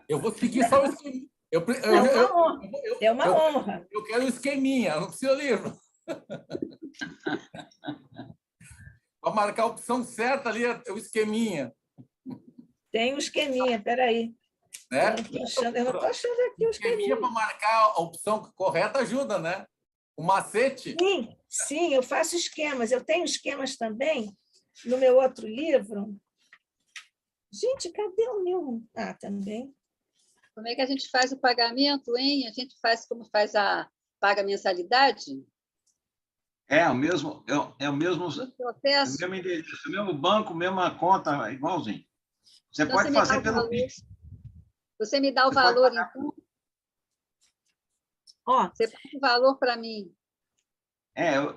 Eu vou seguir só o esqueminha. É uma honra. Eu quero o esqueminha, não precisa livro. Para marcar a opção certa ali, é o esqueminha. Tem um esqueminha, espera aí. Né? Eu não estou achando aqui o esqueminha. Para marcar a opção correta ajuda, né? O macete. Sim, eu faço esquemas. Eu tenho esquemas também no meu outro livro. Gente, cadê o meu? Ah, também. Como é que a gente faz o pagamento, hein? A gente faz como paga a mensalidade? É o mesmo, Processo. o mesmo endereço, o mesmo banco, mesma conta, igualzinho. Você Então, pode fazer pelo Pix. Você me dá o valor, então? Você passa o valor para mim.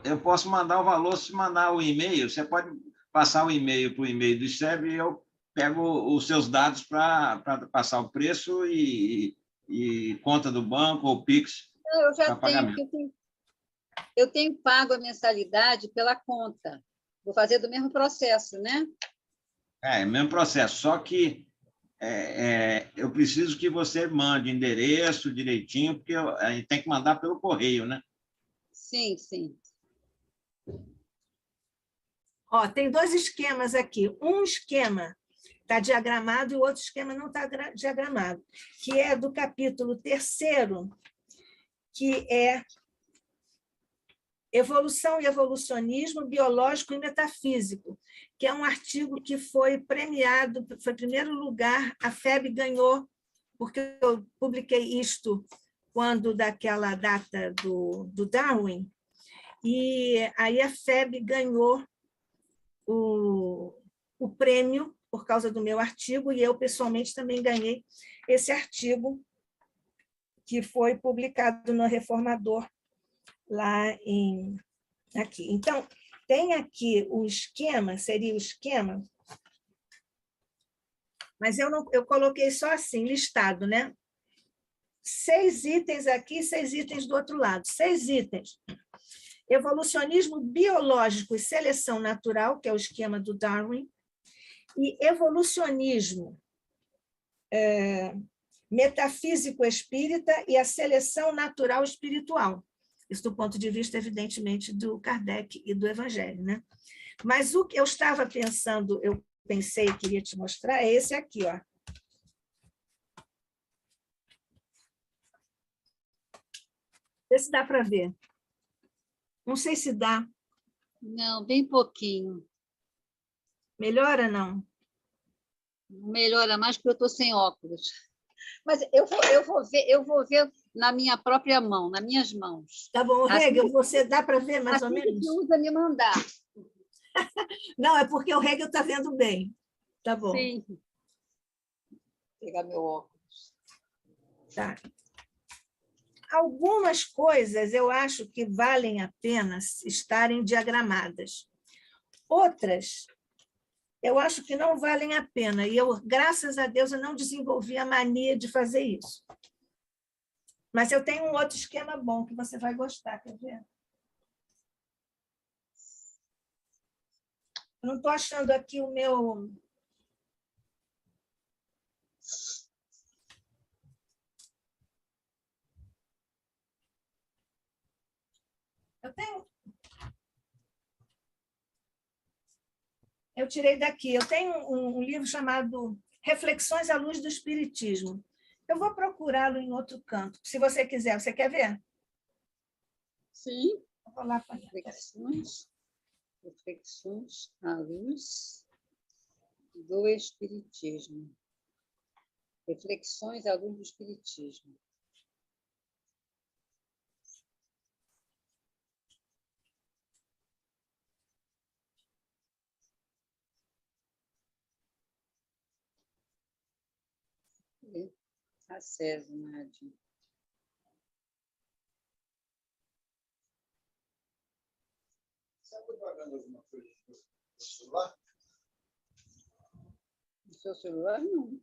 Eu posso mandar o valor, se mandar o e-mail, você pode passar o e-mail para o e-mail do ICEB e eu pego os seus dados para passar o preço e conta do banco ou Pix. Não, eu já eu tenho pago a mensalidade pela conta. Vou fazer do mesmo processo, né? Mesmo processo, só que eu preciso que você mande endereço direitinho, porque a gente tem que mandar pelo correio, né? Sim, sim. Ó, tem 2 esquemas aqui. Um esquema está diagramado e o outro esquema não está diagramado, que é do capítulo 3º, que é Evolução e Evolucionismo Biológico e Metafísico, que é um artigo que foi premiado, foi primeiro lugar, a FEB ganhou, porque eu publiquei isto quando daquela data do Darwin, e aí a FEB ganhou o prêmio por causa do meu artigo, e eu, pessoalmente, também ganhei esse artigo que foi publicado no Reformador, lá aqui. Então, tem aqui o esquema, seria o esquema, mas eu coloquei só assim, listado, né? 6 itens aqui, 6 itens do outro lado. 6 itens. Evolucionismo biológico e seleção natural, que é o esquema do Darwin, e evolucionismo metafísico espírita e a seleção natural espiritual. Isso do ponto de vista, evidentemente, do Kardec e do Evangelho, né? Mas o que eu estava pensando, eu pensei e queria te mostrar, é esse aqui, ó. Vê se dá para ver. Não sei se dá. Não, bem pouquinho. Melhora, não? Melhora mais porque eu estou sem óculos. Mas eu vou ver na minha própria mão, nas minhas mãos. Tá bom, Hegel, você dá para ver mais ou assim menos? Que usa me mandar. Não, é porque o Hegel está vendo bem. Tá bom. Sim. Vou pegar meu óculos. Tá. Algumas coisas eu acho que valem a pena estarem diagramadas. Outras, eu acho que não valem a pena. E eu, graças a Deus, eu não desenvolvi a mania de fazer isso. Mas eu tenho um outro esquema bom que você vai gostar, quer ver? Eu não estou achando aqui o meu... Eu tirei daqui. Eu tenho um livro chamado Reflexões à Luz do Espiritismo. Eu vou procurá-lo em outro canto, se você quiser. Você quer ver? Sim. Vou lá para Reflexões à luz do Espiritismo. Reflexões à luz do Espiritismo. A César, Nádia. Você está guardando alguma coisa no celular? No seu celular, não.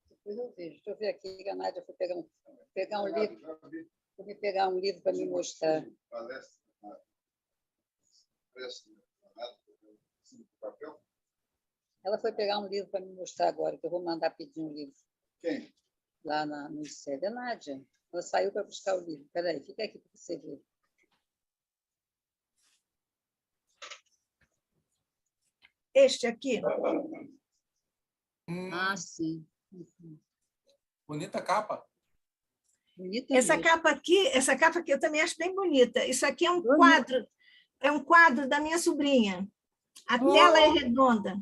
Depois eu vejo. Deixa eu ver aqui, que a Nádia foi pegar um livro. Vou me pegar um livro para me mostrar. Palestra. Papel? Ela foi pegar um livro para me mostrar agora, que eu vou mandar pedir um livro. Quem? Lá no ICED. É Nádia. Ela saiu para buscar o livro. Espera aí, fica aqui para você ver. este aqui. Ah, sim. Bonita capa. Bonita Essa mesmo. capa aqui eu também acho bem bonita. Isso aqui é um quadro da minha sobrinha. A tela é redonda.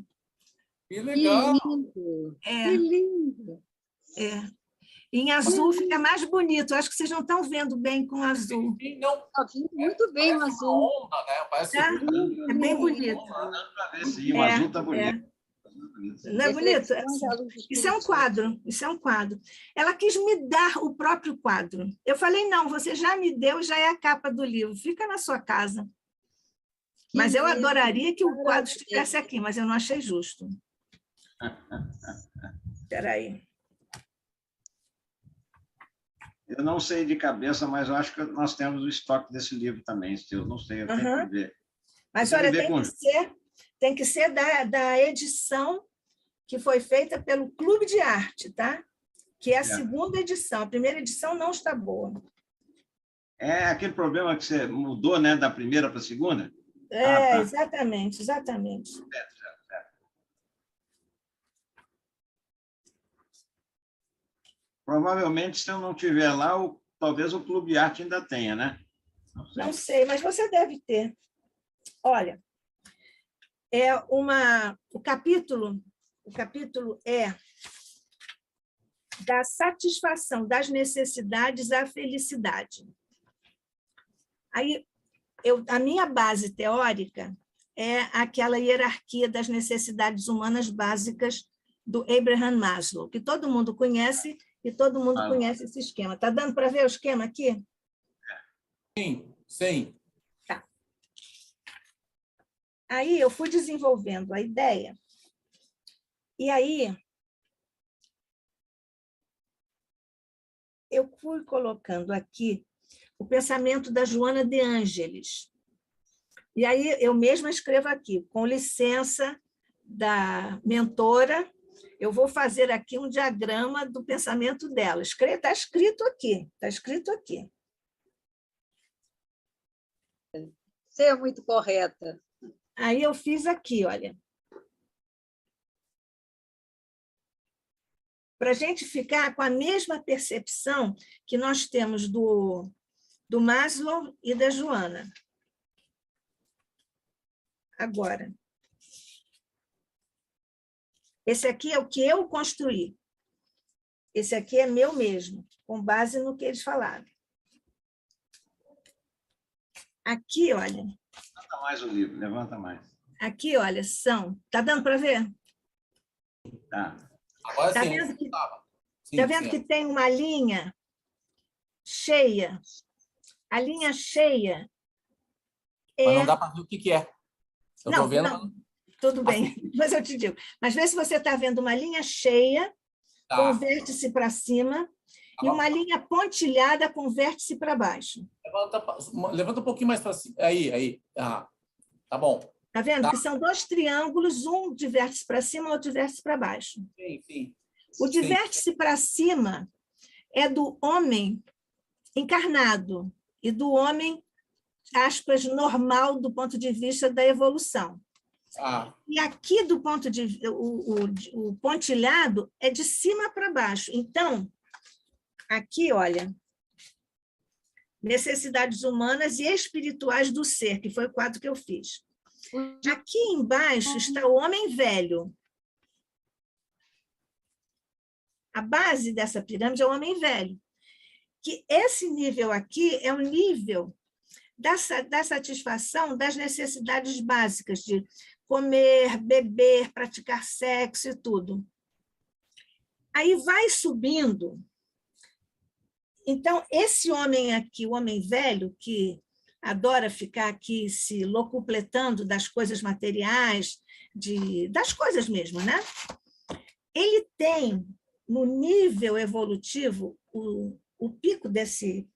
Que Que legal. lindo! É. Que lindo! É. Em azul fica mais bonito. Acho que vocês não estão vendo bem com azul. Sim, não, Tá vindo muito bem o parece uma azul. onda, né? Parece Tá? Lindo, É bem lindo. bonito. Para ver se o azul está bonito. Não é bonito? Reflexões à luz do Isso é um Espiritismo. quadro, isso é um quadro. Ela quis me dar o próprio quadro. Eu falei, não, você já me deu, já é a capa do livro, fica na sua casa. Mas eu lindo, adoraria que o quadro parabéns. estivesse aqui, mas eu não achei justo. Espera aí. Eu não sei de cabeça, mas eu acho que nós temos o estoque desse livro também, eu não sei, eu tenho que ver. Mas, Tem que olha, ver tem que ser da edição que foi feita pelo Clube de Arte, tá? Que é a segunda edição. A primeira edição não está boa. É aquele problema que você mudou, né, da primeira para a segunda? É, exatamente, exatamente. Provavelmente, se eu não tiver lá, talvez o Clube de Arte ainda tenha, né? Não sei, mas você deve ter. Olha, o capítulo é da satisfação das necessidades à felicidade. Aí, a minha base teórica é aquela hierarquia das necessidades humanas básicas do Abraham Maslow, que todo mundo conhece e todo mundo conhece esse esquema. Está dando para ver o esquema aqui? Sim, sim. Tá. Aí eu fui desenvolvendo a ideia, e aí eu fui colocando aqui o pensamento da Joana de Ângeles. E aí eu mesma escrevo aqui, com licença da mentora, eu vou fazer aqui um diagrama do pensamento dela. Está escrito aqui, está escrito aqui. Você é muito correta. Aí eu fiz aqui, olha. Para a gente ficar com a mesma percepção que nós temos do Maslow e da Joana. Agora, esse aqui é o que eu construí. Esse aqui é meu mesmo, com base no que eles falaram. Aqui, olha. Levanta mais o livro, levanta mais. Aqui, olha, são. Está dando para ver? Tá. Agora Está sim. vendo que tem uma linha cheia? A linha cheia Mas não dá para ver o que é. Eu estou vendo. Não, tudo bem, mas eu te digo. Mas vê se você está vendo uma linha cheia, com o vértice para cima, e uma linha pontilhada com o vértice para baixo. Levanta um pouquinho mais para cima. Aí. Ah, tá bom. Está vendo? Que são dois triângulos, um de vértice para cima, outro de vértice para baixo. Sim. O de vértice para cima é do homem encarnado. e do homem, aspas, normal do ponto de vista da evolução. E aqui, do ponto de o pontilhado é de cima para baixo. Então, aqui, olha, necessidades humanas e espirituais do ser, que foi o quadro que eu fiz. Aqui embaixo está o homem velho. A base dessa pirâmide é o homem velho. Que esse nível aqui é o nível da satisfação das necessidades básicas de comer, beber, praticar sexo e tudo. Aí vai subindo. Então, esse homem aqui, o homem velho, que adora ficar aqui se locupletando das coisas materiais, das coisas mesmo, né? Ele tem, no nível evolutivo, o pico desse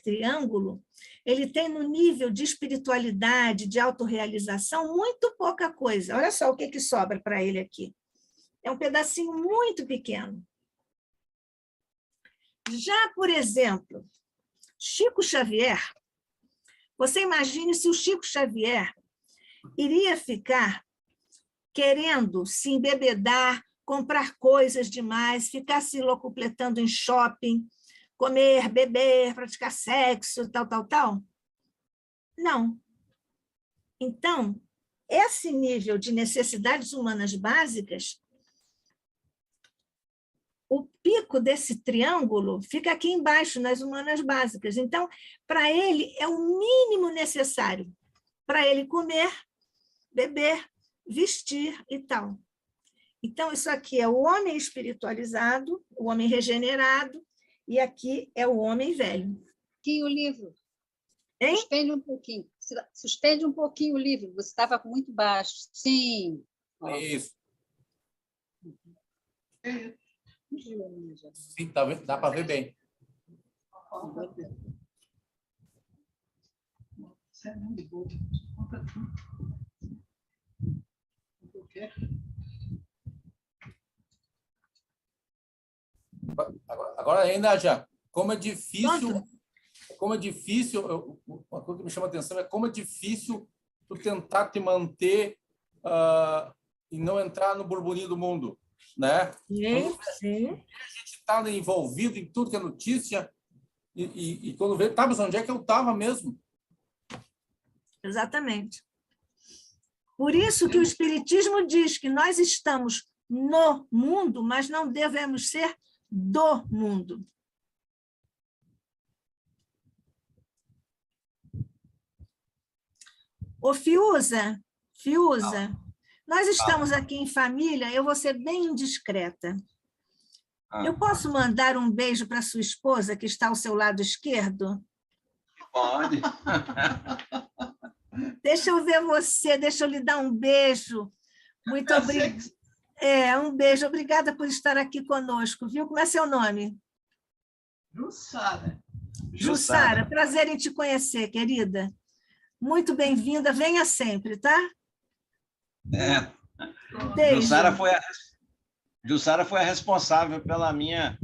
triângulo, ele tem no nível de espiritualidade, de autorrealização, muito pouca coisa. Olha só o que sobra para ele aqui. É um pedacinho muito pequeno. Já, por exemplo, Chico Xavier, você imagine se o Chico Xavier iria ficar querendo se embebedar, comprar coisas demais, ficar se locupletando em shopping, comer, beber, praticar sexo, tal. Não. Então, esse nível de necessidades humanas básicas, o pico desse triângulo fica aqui embaixo, nas humanas básicas. Então, para ele, é o mínimo necessário para ele comer, beber, vestir e tal. Então, isso aqui é o homem espiritualizado, o homem regenerado, e aqui é o homem velho. Aqui o livro. Hein? Suspende um pouquinho. Suspende um pouquinho o livro. Você estava muito baixo. Sim. Isso. Sim, dá para ver bem. Agora ainda já, como é difícil, uma coisa que me chama a atenção é como é difícil tu tentar te manter e não entrar no burburinho do mundo, né? Sim. A gente está envolvido em tudo que é notícia e quando vê, tá, mas onde é que eu estava mesmo? Exatamente. Por isso que o Espiritismo diz que nós estamos no mundo, mas não devemos ser do mundo. Ô, Fiuza, nós estamos aqui em família, eu vou ser bem indiscreta. Eu posso mandar um beijo para sua esposa, que está ao seu lado esquerdo? Pode. Deixa eu ver você, deixa eu lhe dar um beijo. Muito obrigada. Um beijo. Obrigada por estar aqui conosco, viu? Como é seu nome? Jussara. Jussara, prazer em te conhecer, querida. Muito bem-vinda, venha sempre, tá? Beijo. Jussara foi a responsável pela minha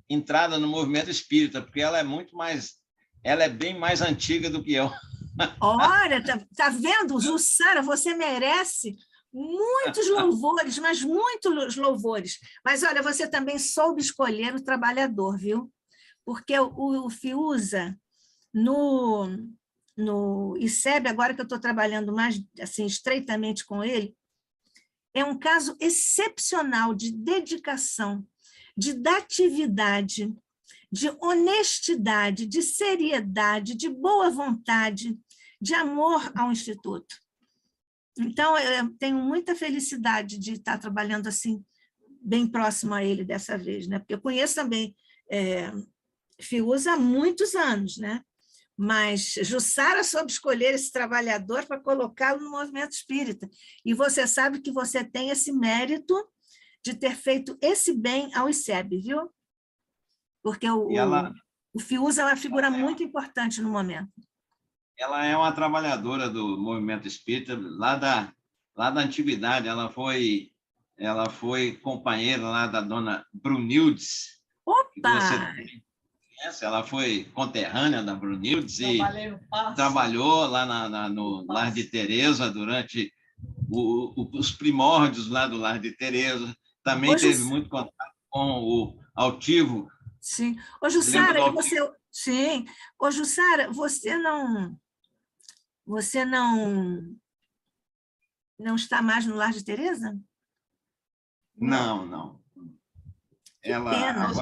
entrada no movimento espírita, porque ela é bem mais antiga do que eu. Olha, tá vendo, Jussara, você merece muitos louvores, mas muitos louvores. Mas, olha, você também soube escolher o trabalhador, viu? Porque o Fiuza, no ICEB, agora que eu estou trabalhando mais assim, estreitamente com ele, é um caso excepcional de dedicação, de datividade, de honestidade, de seriedade, de boa vontade, de amor ao Instituto. Então, eu tenho muita felicidade de estar trabalhando assim, bem próximo a ele dessa vez, né? Porque eu conheço também Fiuza há muitos anos, né? Mas Jussara soube escolher esse trabalhador para colocá-lo no movimento espírita. E você sabe que você tem esse mérito de ter feito esse bem ao ICEB, viu? Porque o Fiuza é uma figura muito importante no momento. Ela é uma trabalhadora do movimento espírita lá da antiguidade. Ela foi companheira lá da dona Brunildes. Opa! Ela foi conterrânea da Brunildes e Trabalhei no Passo. trabalhou lá no Lar de Teresa durante os primórdios lá do Lar de Teresa. Também teve muito contato com o Altivo. Sim. Ô, Jussara, sim. Ô, Jussara, você não está mais no Lar de Teresa? Não. Pena.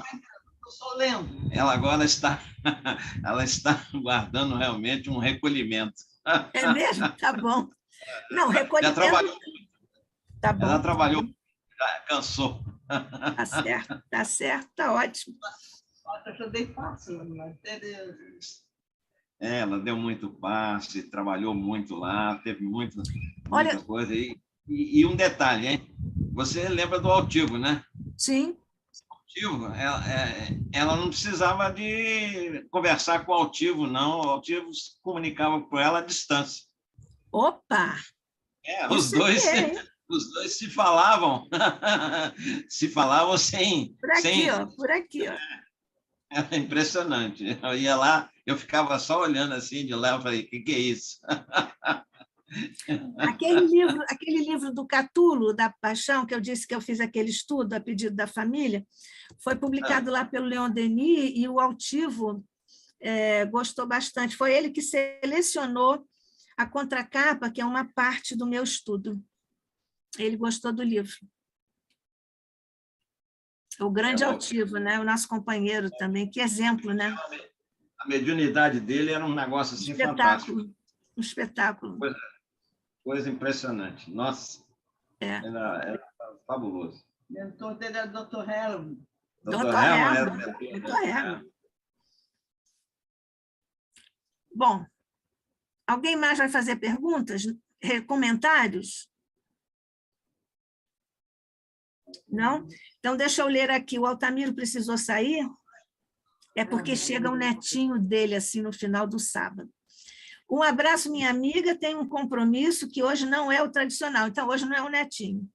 Ela agora está guardando realmente um recolhimento. É mesmo? Tá bom. Não, recolhimento... Já trabalhou. Tá bom. Ela trabalhou, já cansou. Tá certo, tá ótimo. Eu dei fácil, mas Ela deu muito passe, trabalhou muito lá, teve muita coisa. E um detalhe, hein? Você lembra do Altivo, né? Sim. Altivo, ela não precisava de conversar com o Altivo, não. O Altivo se comunicava com ela à distância. Opa! Os dois se falavam, sem... Por aqui, ó. Era impressionante. Eu ia lá, eu ficava só olhando assim de lá, eu falei, o que é isso? Aquele livro do Catulo, da Paixão, que eu disse que eu fiz aquele estudo a pedido da família, foi publicado lá pelo Leon Denis, e o Altivo gostou bastante. Foi ele que selecionou a contracapa, que é uma parte do meu estudo. Ele gostou do livro. O grande Altivo, né? O nosso companheiro também, que exemplo, né? A mediunidade dele era um negócio assim fantástico. Um espetáculo. Coisa impressionante. Nossa, era fabuloso. O mentor dele era o Dr. Herman. Dr. Herman. Bom, alguém mais vai fazer perguntas? Comentários? Não? Então, deixa eu ler aqui. O Altamiro precisou sair? É porque chega o netinho dele, assim, no final do sábado. Um abraço, minha amiga. Tem um compromisso que hoje não é o tradicional. Então, hoje não é o netinho.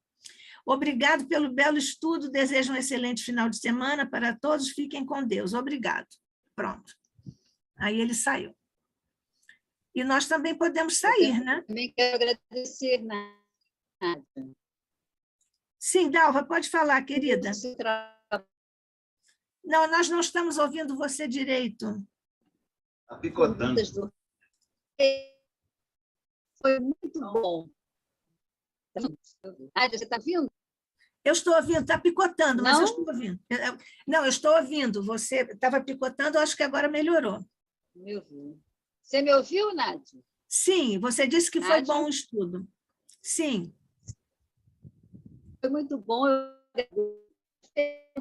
Obrigado pelo belo estudo. Desejo um excelente final de semana para todos. Fiquem com Deus. Obrigado. Pronto. Aí ele saiu. E nós também podemos sair, né? Também quero agradecer, Nádia. Sim, Dalva, pode falar, querida. Não, nós não estamos ouvindo você direito. Está picotando. Foi muito bom. Nádia, você está ouvindo? Eu estou ouvindo, está picotando, mas não? Eu estou ouvindo. Não, eu estou ouvindo. Você estava picotando, eu acho que agora melhorou. Você me ouviu, Nádia? Sim, você disse que Nádia? foi bom o estudo. Sim. Foi muito bom. Teve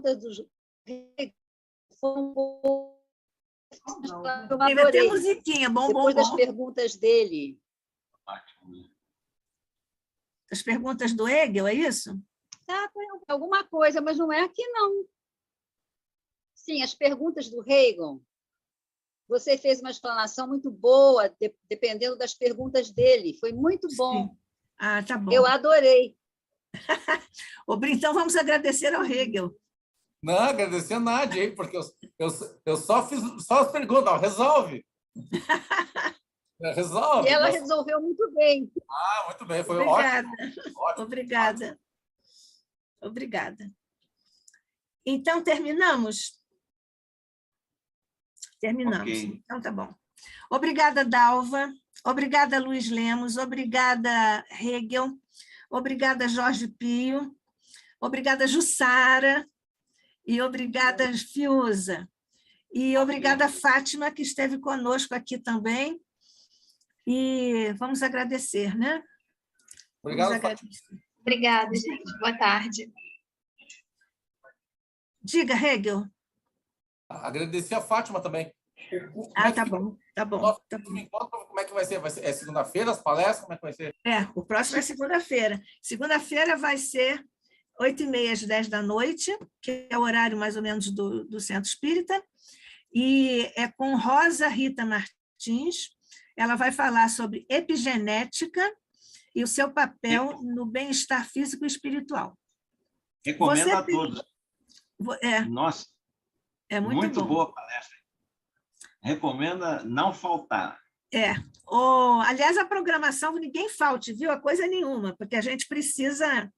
até musiquinha, bom, depois bom, das bom. Perguntas dele. As perguntas do Hegel, é isso? Alguma coisa, mas não é aqui, não. Sim, as perguntas do Hegel. Você fez uma explanação muito boa, dependendo das perguntas dele. Foi muito bom. Sim. Ah, tá bom. Eu adorei. Então, vamos agradecer ao Hegel. Não, agradecer a Nádia, hein, porque eu só fiz as perguntas. Não, resolve. Resolve. E ela resolveu muito bem. Ah, muito bem. Foi Obrigada. ótimo. Obrigada. Obrigada. Então, terminamos? Terminamos. Okay. Então, tá bom. Obrigada, Dalva. Obrigada, Luiz Lemos. Obrigada, Hegel. Obrigada, Jorge Pio. Obrigada, Jussara. E obrigada, Fiuza. E obrigada, Fátima, que esteve conosco aqui também. E vamos agradecer, né? Obrigado, Fátima. Obrigada, gente. Boa tarde. Diga, Hegel. Agradecer a Fátima também. Tá bom, tá bom. Tá bom. Como é que vai ser? É segunda-feira as palestras? Como é que vai ser? O próximo é segunda-feira. Segunda-feira vai ser 8h30 às 10 da noite, que é o horário mais ou menos do Centro Espírita, e é com Rosa Rita Martins. Ela vai falar sobre epigenética e o seu papel no bem-estar físico e espiritual. Recomendo a todos. Nossa, é muito boa a palestra. recomenda não faltar. Aliás, a programação, ninguém falte, viu? A coisa nenhuma, porque a gente precisa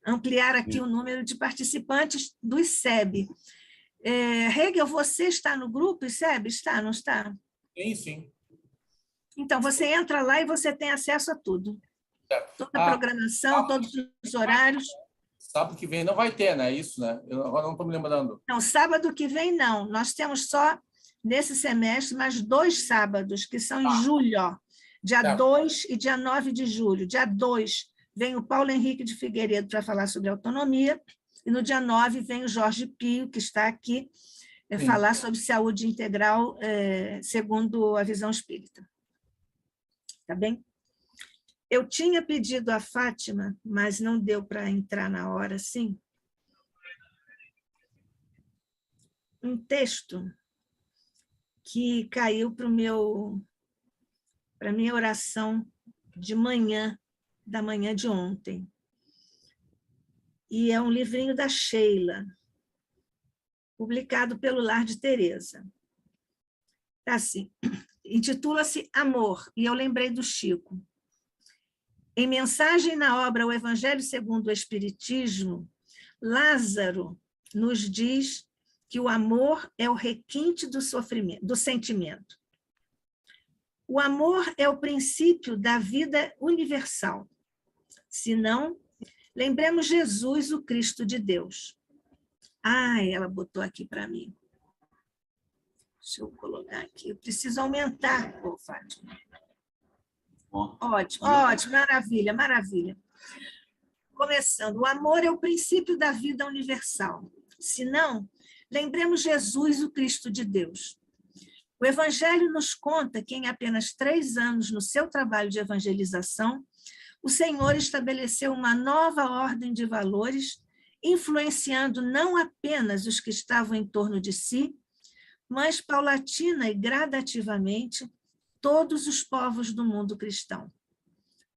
ampliar aqui o número de participantes do ICEB. Hegel, você está no grupo ICEB? Está, não está? Sim. Então, você entra lá e você tem acesso a tudo. Toda a programação, todos os horários. Sábado que vem não vai ter, né? Isso, né? Eu agora não estou me lembrando. Não, sábado que vem não. Nós temos só, nesse semestre, mais 2 sábados, que são em julho, ó. Dia 2 e dia 9 de julho. Dia 2 vem o Paulo Henrique de Figueiredo para falar sobre autonomia, e no dia 9 vem o Jorge Pio, que está aqui, falar sobre saúde integral segundo a visão espírita. Tá bem? Eu tinha pedido a Fátima, mas não deu para entrar na hora, sim. Um texto que caiu para a minha oração de manhã, da manhã de ontem. E é um livrinho da Sheila, publicado pelo Lar de Teresa. Tá assim, intitula-se Amor, e eu lembrei do Chico. Em mensagem na obra O Evangelho segundo o Espiritismo, Lázaro nos diz que o amor é o requinte do sofrimento, do sentimento. O amor é o princípio da vida universal. Se não, lembremos Jesus, o Cristo de Deus. Ela botou aqui para mim. Deixa eu colocar aqui. Eu preciso aumentar, Fátima. Ótimo, maravilha. Começando, o amor é o princípio da vida universal. Se não, lembremos Jesus, o Cristo de Deus. O Evangelho nos conta que em apenas 3 anos no seu trabalho de evangelização, o Senhor estabeleceu uma nova ordem de valores, influenciando não apenas os que estavam em torno de si, mas paulatina e gradativamente todos os povos do mundo cristão.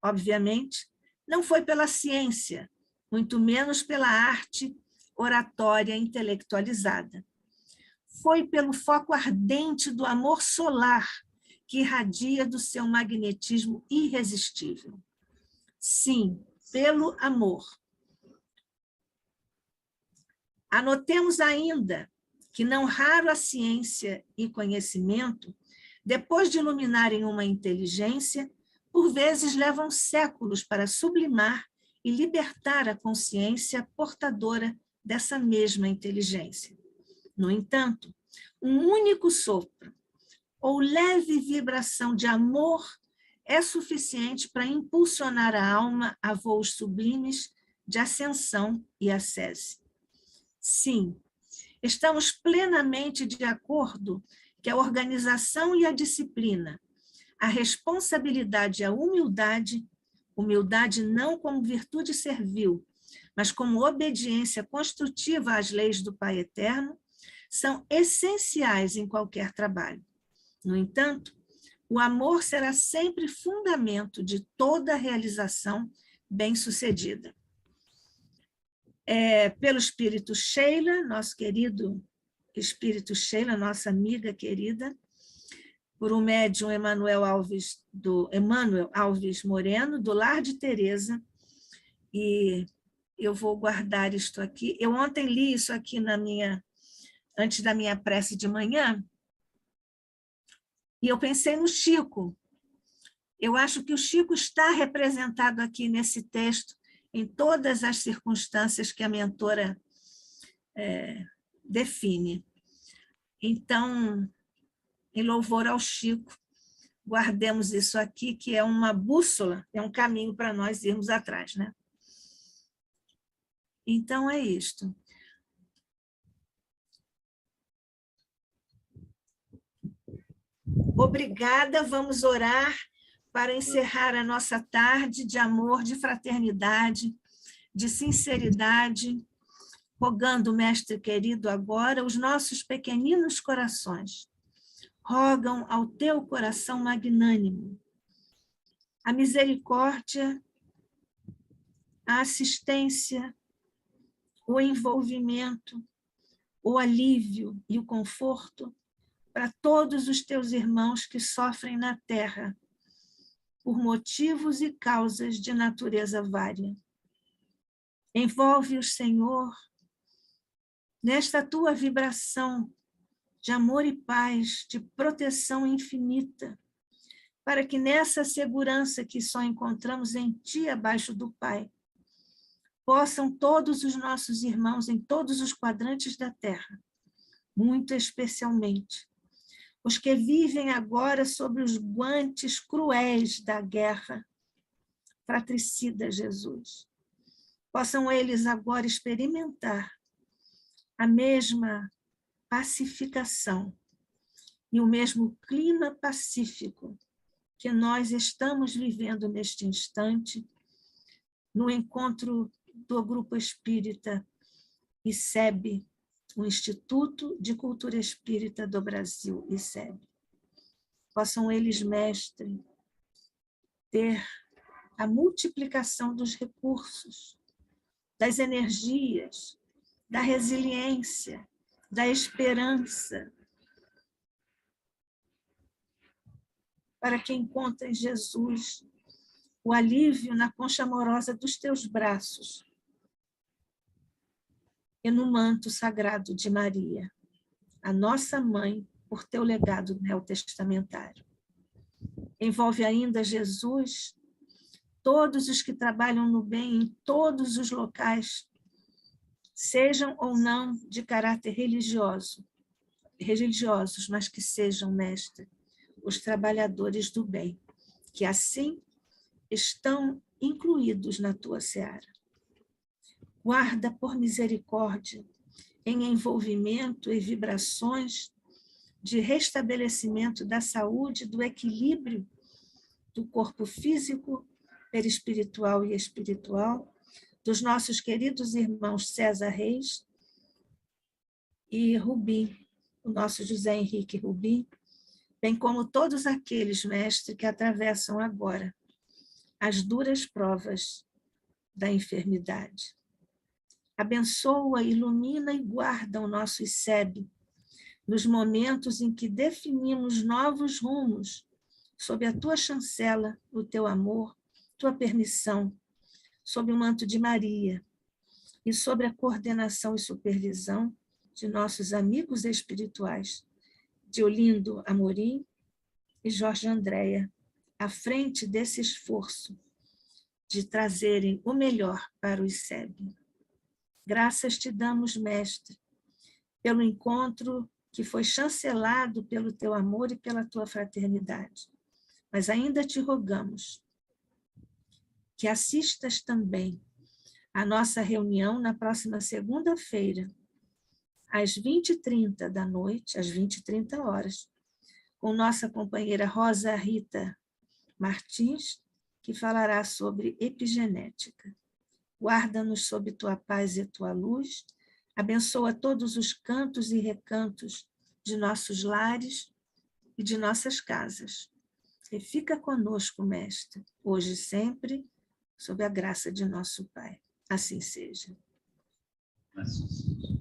Obviamente, não foi pela ciência, muito menos pela arte oratória intelectualizada. Foi pelo foco ardente do amor solar que irradia do seu magnetismo irresistível. Sim, pelo amor. Anotemos ainda que não raro a ciência e conhecimento, depois de iluminarem uma inteligência, por vezes levam séculos para sublimar e libertar a consciência portadora dessa mesma inteligência. No entanto, um único sopro ou leve vibração de amor é suficiente para impulsionar a alma a voos sublimes de ascensão e ascese. Sim, estamos plenamente de acordo que a organização e a disciplina, a responsabilidade e a humildade não como virtude servil, mas como obediência construtiva às leis do Pai Eterno, são essenciais em qualquer trabalho. No entanto, o amor será sempre fundamento de toda realização bem-sucedida. Pelo Espírito Sheila, nosso querido Espírito Sheila, nossa amiga querida, por um médium Emmanuel Alves Moreno, do Lar de Teresa, e eu vou guardar isto aqui. Eu ontem li isso aqui antes da minha prece de manhã, e eu pensei no Chico. Eu acho que o Chico está representado aqui nesse texto, em todas as circunstâncias que a mentora define. Então, em louvor ao Chico, guardemos isso aqui, que é uma bússola, é um caminho para nós irmos atrás, né? Então, é isto. Obrigada, vamos orar para encerrar a nossa tarde de amor, de fraternidade, de sinceridade, rogando, Mestre querido, agora os nossos pequeninos corações rogam ao teu coração magnânimo a misericórdia, a assistência, o envolvimento, o alívio e o conforto para todos os teus irmãos que sofrem na terra, por motivos e causas de natureza vária. Envolve-os, Senhor, nesta tua vibração de amor e paz, de proteção infinita, para que nessa segurança que só encontramos em Ti, abaixo do Pai, possam todos os nossos irmãos em todos os quadrantes da Terra, muito especialmente os que vivem agora sob os guantes cruéis da guerra fratricida, Jesus, possam eles agora experimentar a mesma pacificação e o mesmo clima pacífico que nós estamos vivendo neste instante no encontro do Grupo Espírita ICEB, o Instituto de Cultura Espírita do Brasil, ICEB. Possam eles, mestre, ter a multiplicação dos recursos, das energias, da resiliência, da esperança, para que encontrem, Jesus, o alívio na concha amorosa dos teus braços e no manto sagrado de Maria, a nossa mãe, por teu legado neotestamentário. Envolve ainda, Jesus, todos os que trabalham no bem em todos os locais, sejam ou não de caráter religiosos, mas que sejam, mestre, os trabalhadores do bem, que assim estão incluídos na tua seara. Guarda por misericórdia em envolvimento e vibrações de restabelecimento da saúde, do equilíbrio do corpo físico, perispiritual e espiritual, dos nossos queridos irmãos César Reis e Rubim, o nosso José Henrique Rubim, bem como todos aqueles, mestre, que atravessam agora as duras provas da enfermidade. Abençoa, ilumina e guarda o nosso ICEB nos momentos em que definimos novos rumos sob a tua chancela, o teu amor, tua permissão, sob o manto de Maria e sobre a coordenação e supervisão de nossos amigos espirituais, de Olindo Amorim e Jorge Andréa, à frente desse esforço de trazerem o melhor para o ICEB. Graças te damos, mestre, pelo encontro que foi chancelado pelo teu amor e pela tua fraternidade. Mas ainda te rogamos que assistas também à nossa reunião na próxima segunda-feira, às 20h30 da noite, às 20h30, com nossa companheira Rosa Rita Martins, que falará sobre epigenética. Guarda-nos sob tua paz e tua luz, abençoa todos os cantos e recantos de nossos lares e de nossas casas. E fica conosco, mestre, hoje e sempre, sob a graça de nosso Pai. Assim seja. Assim seja.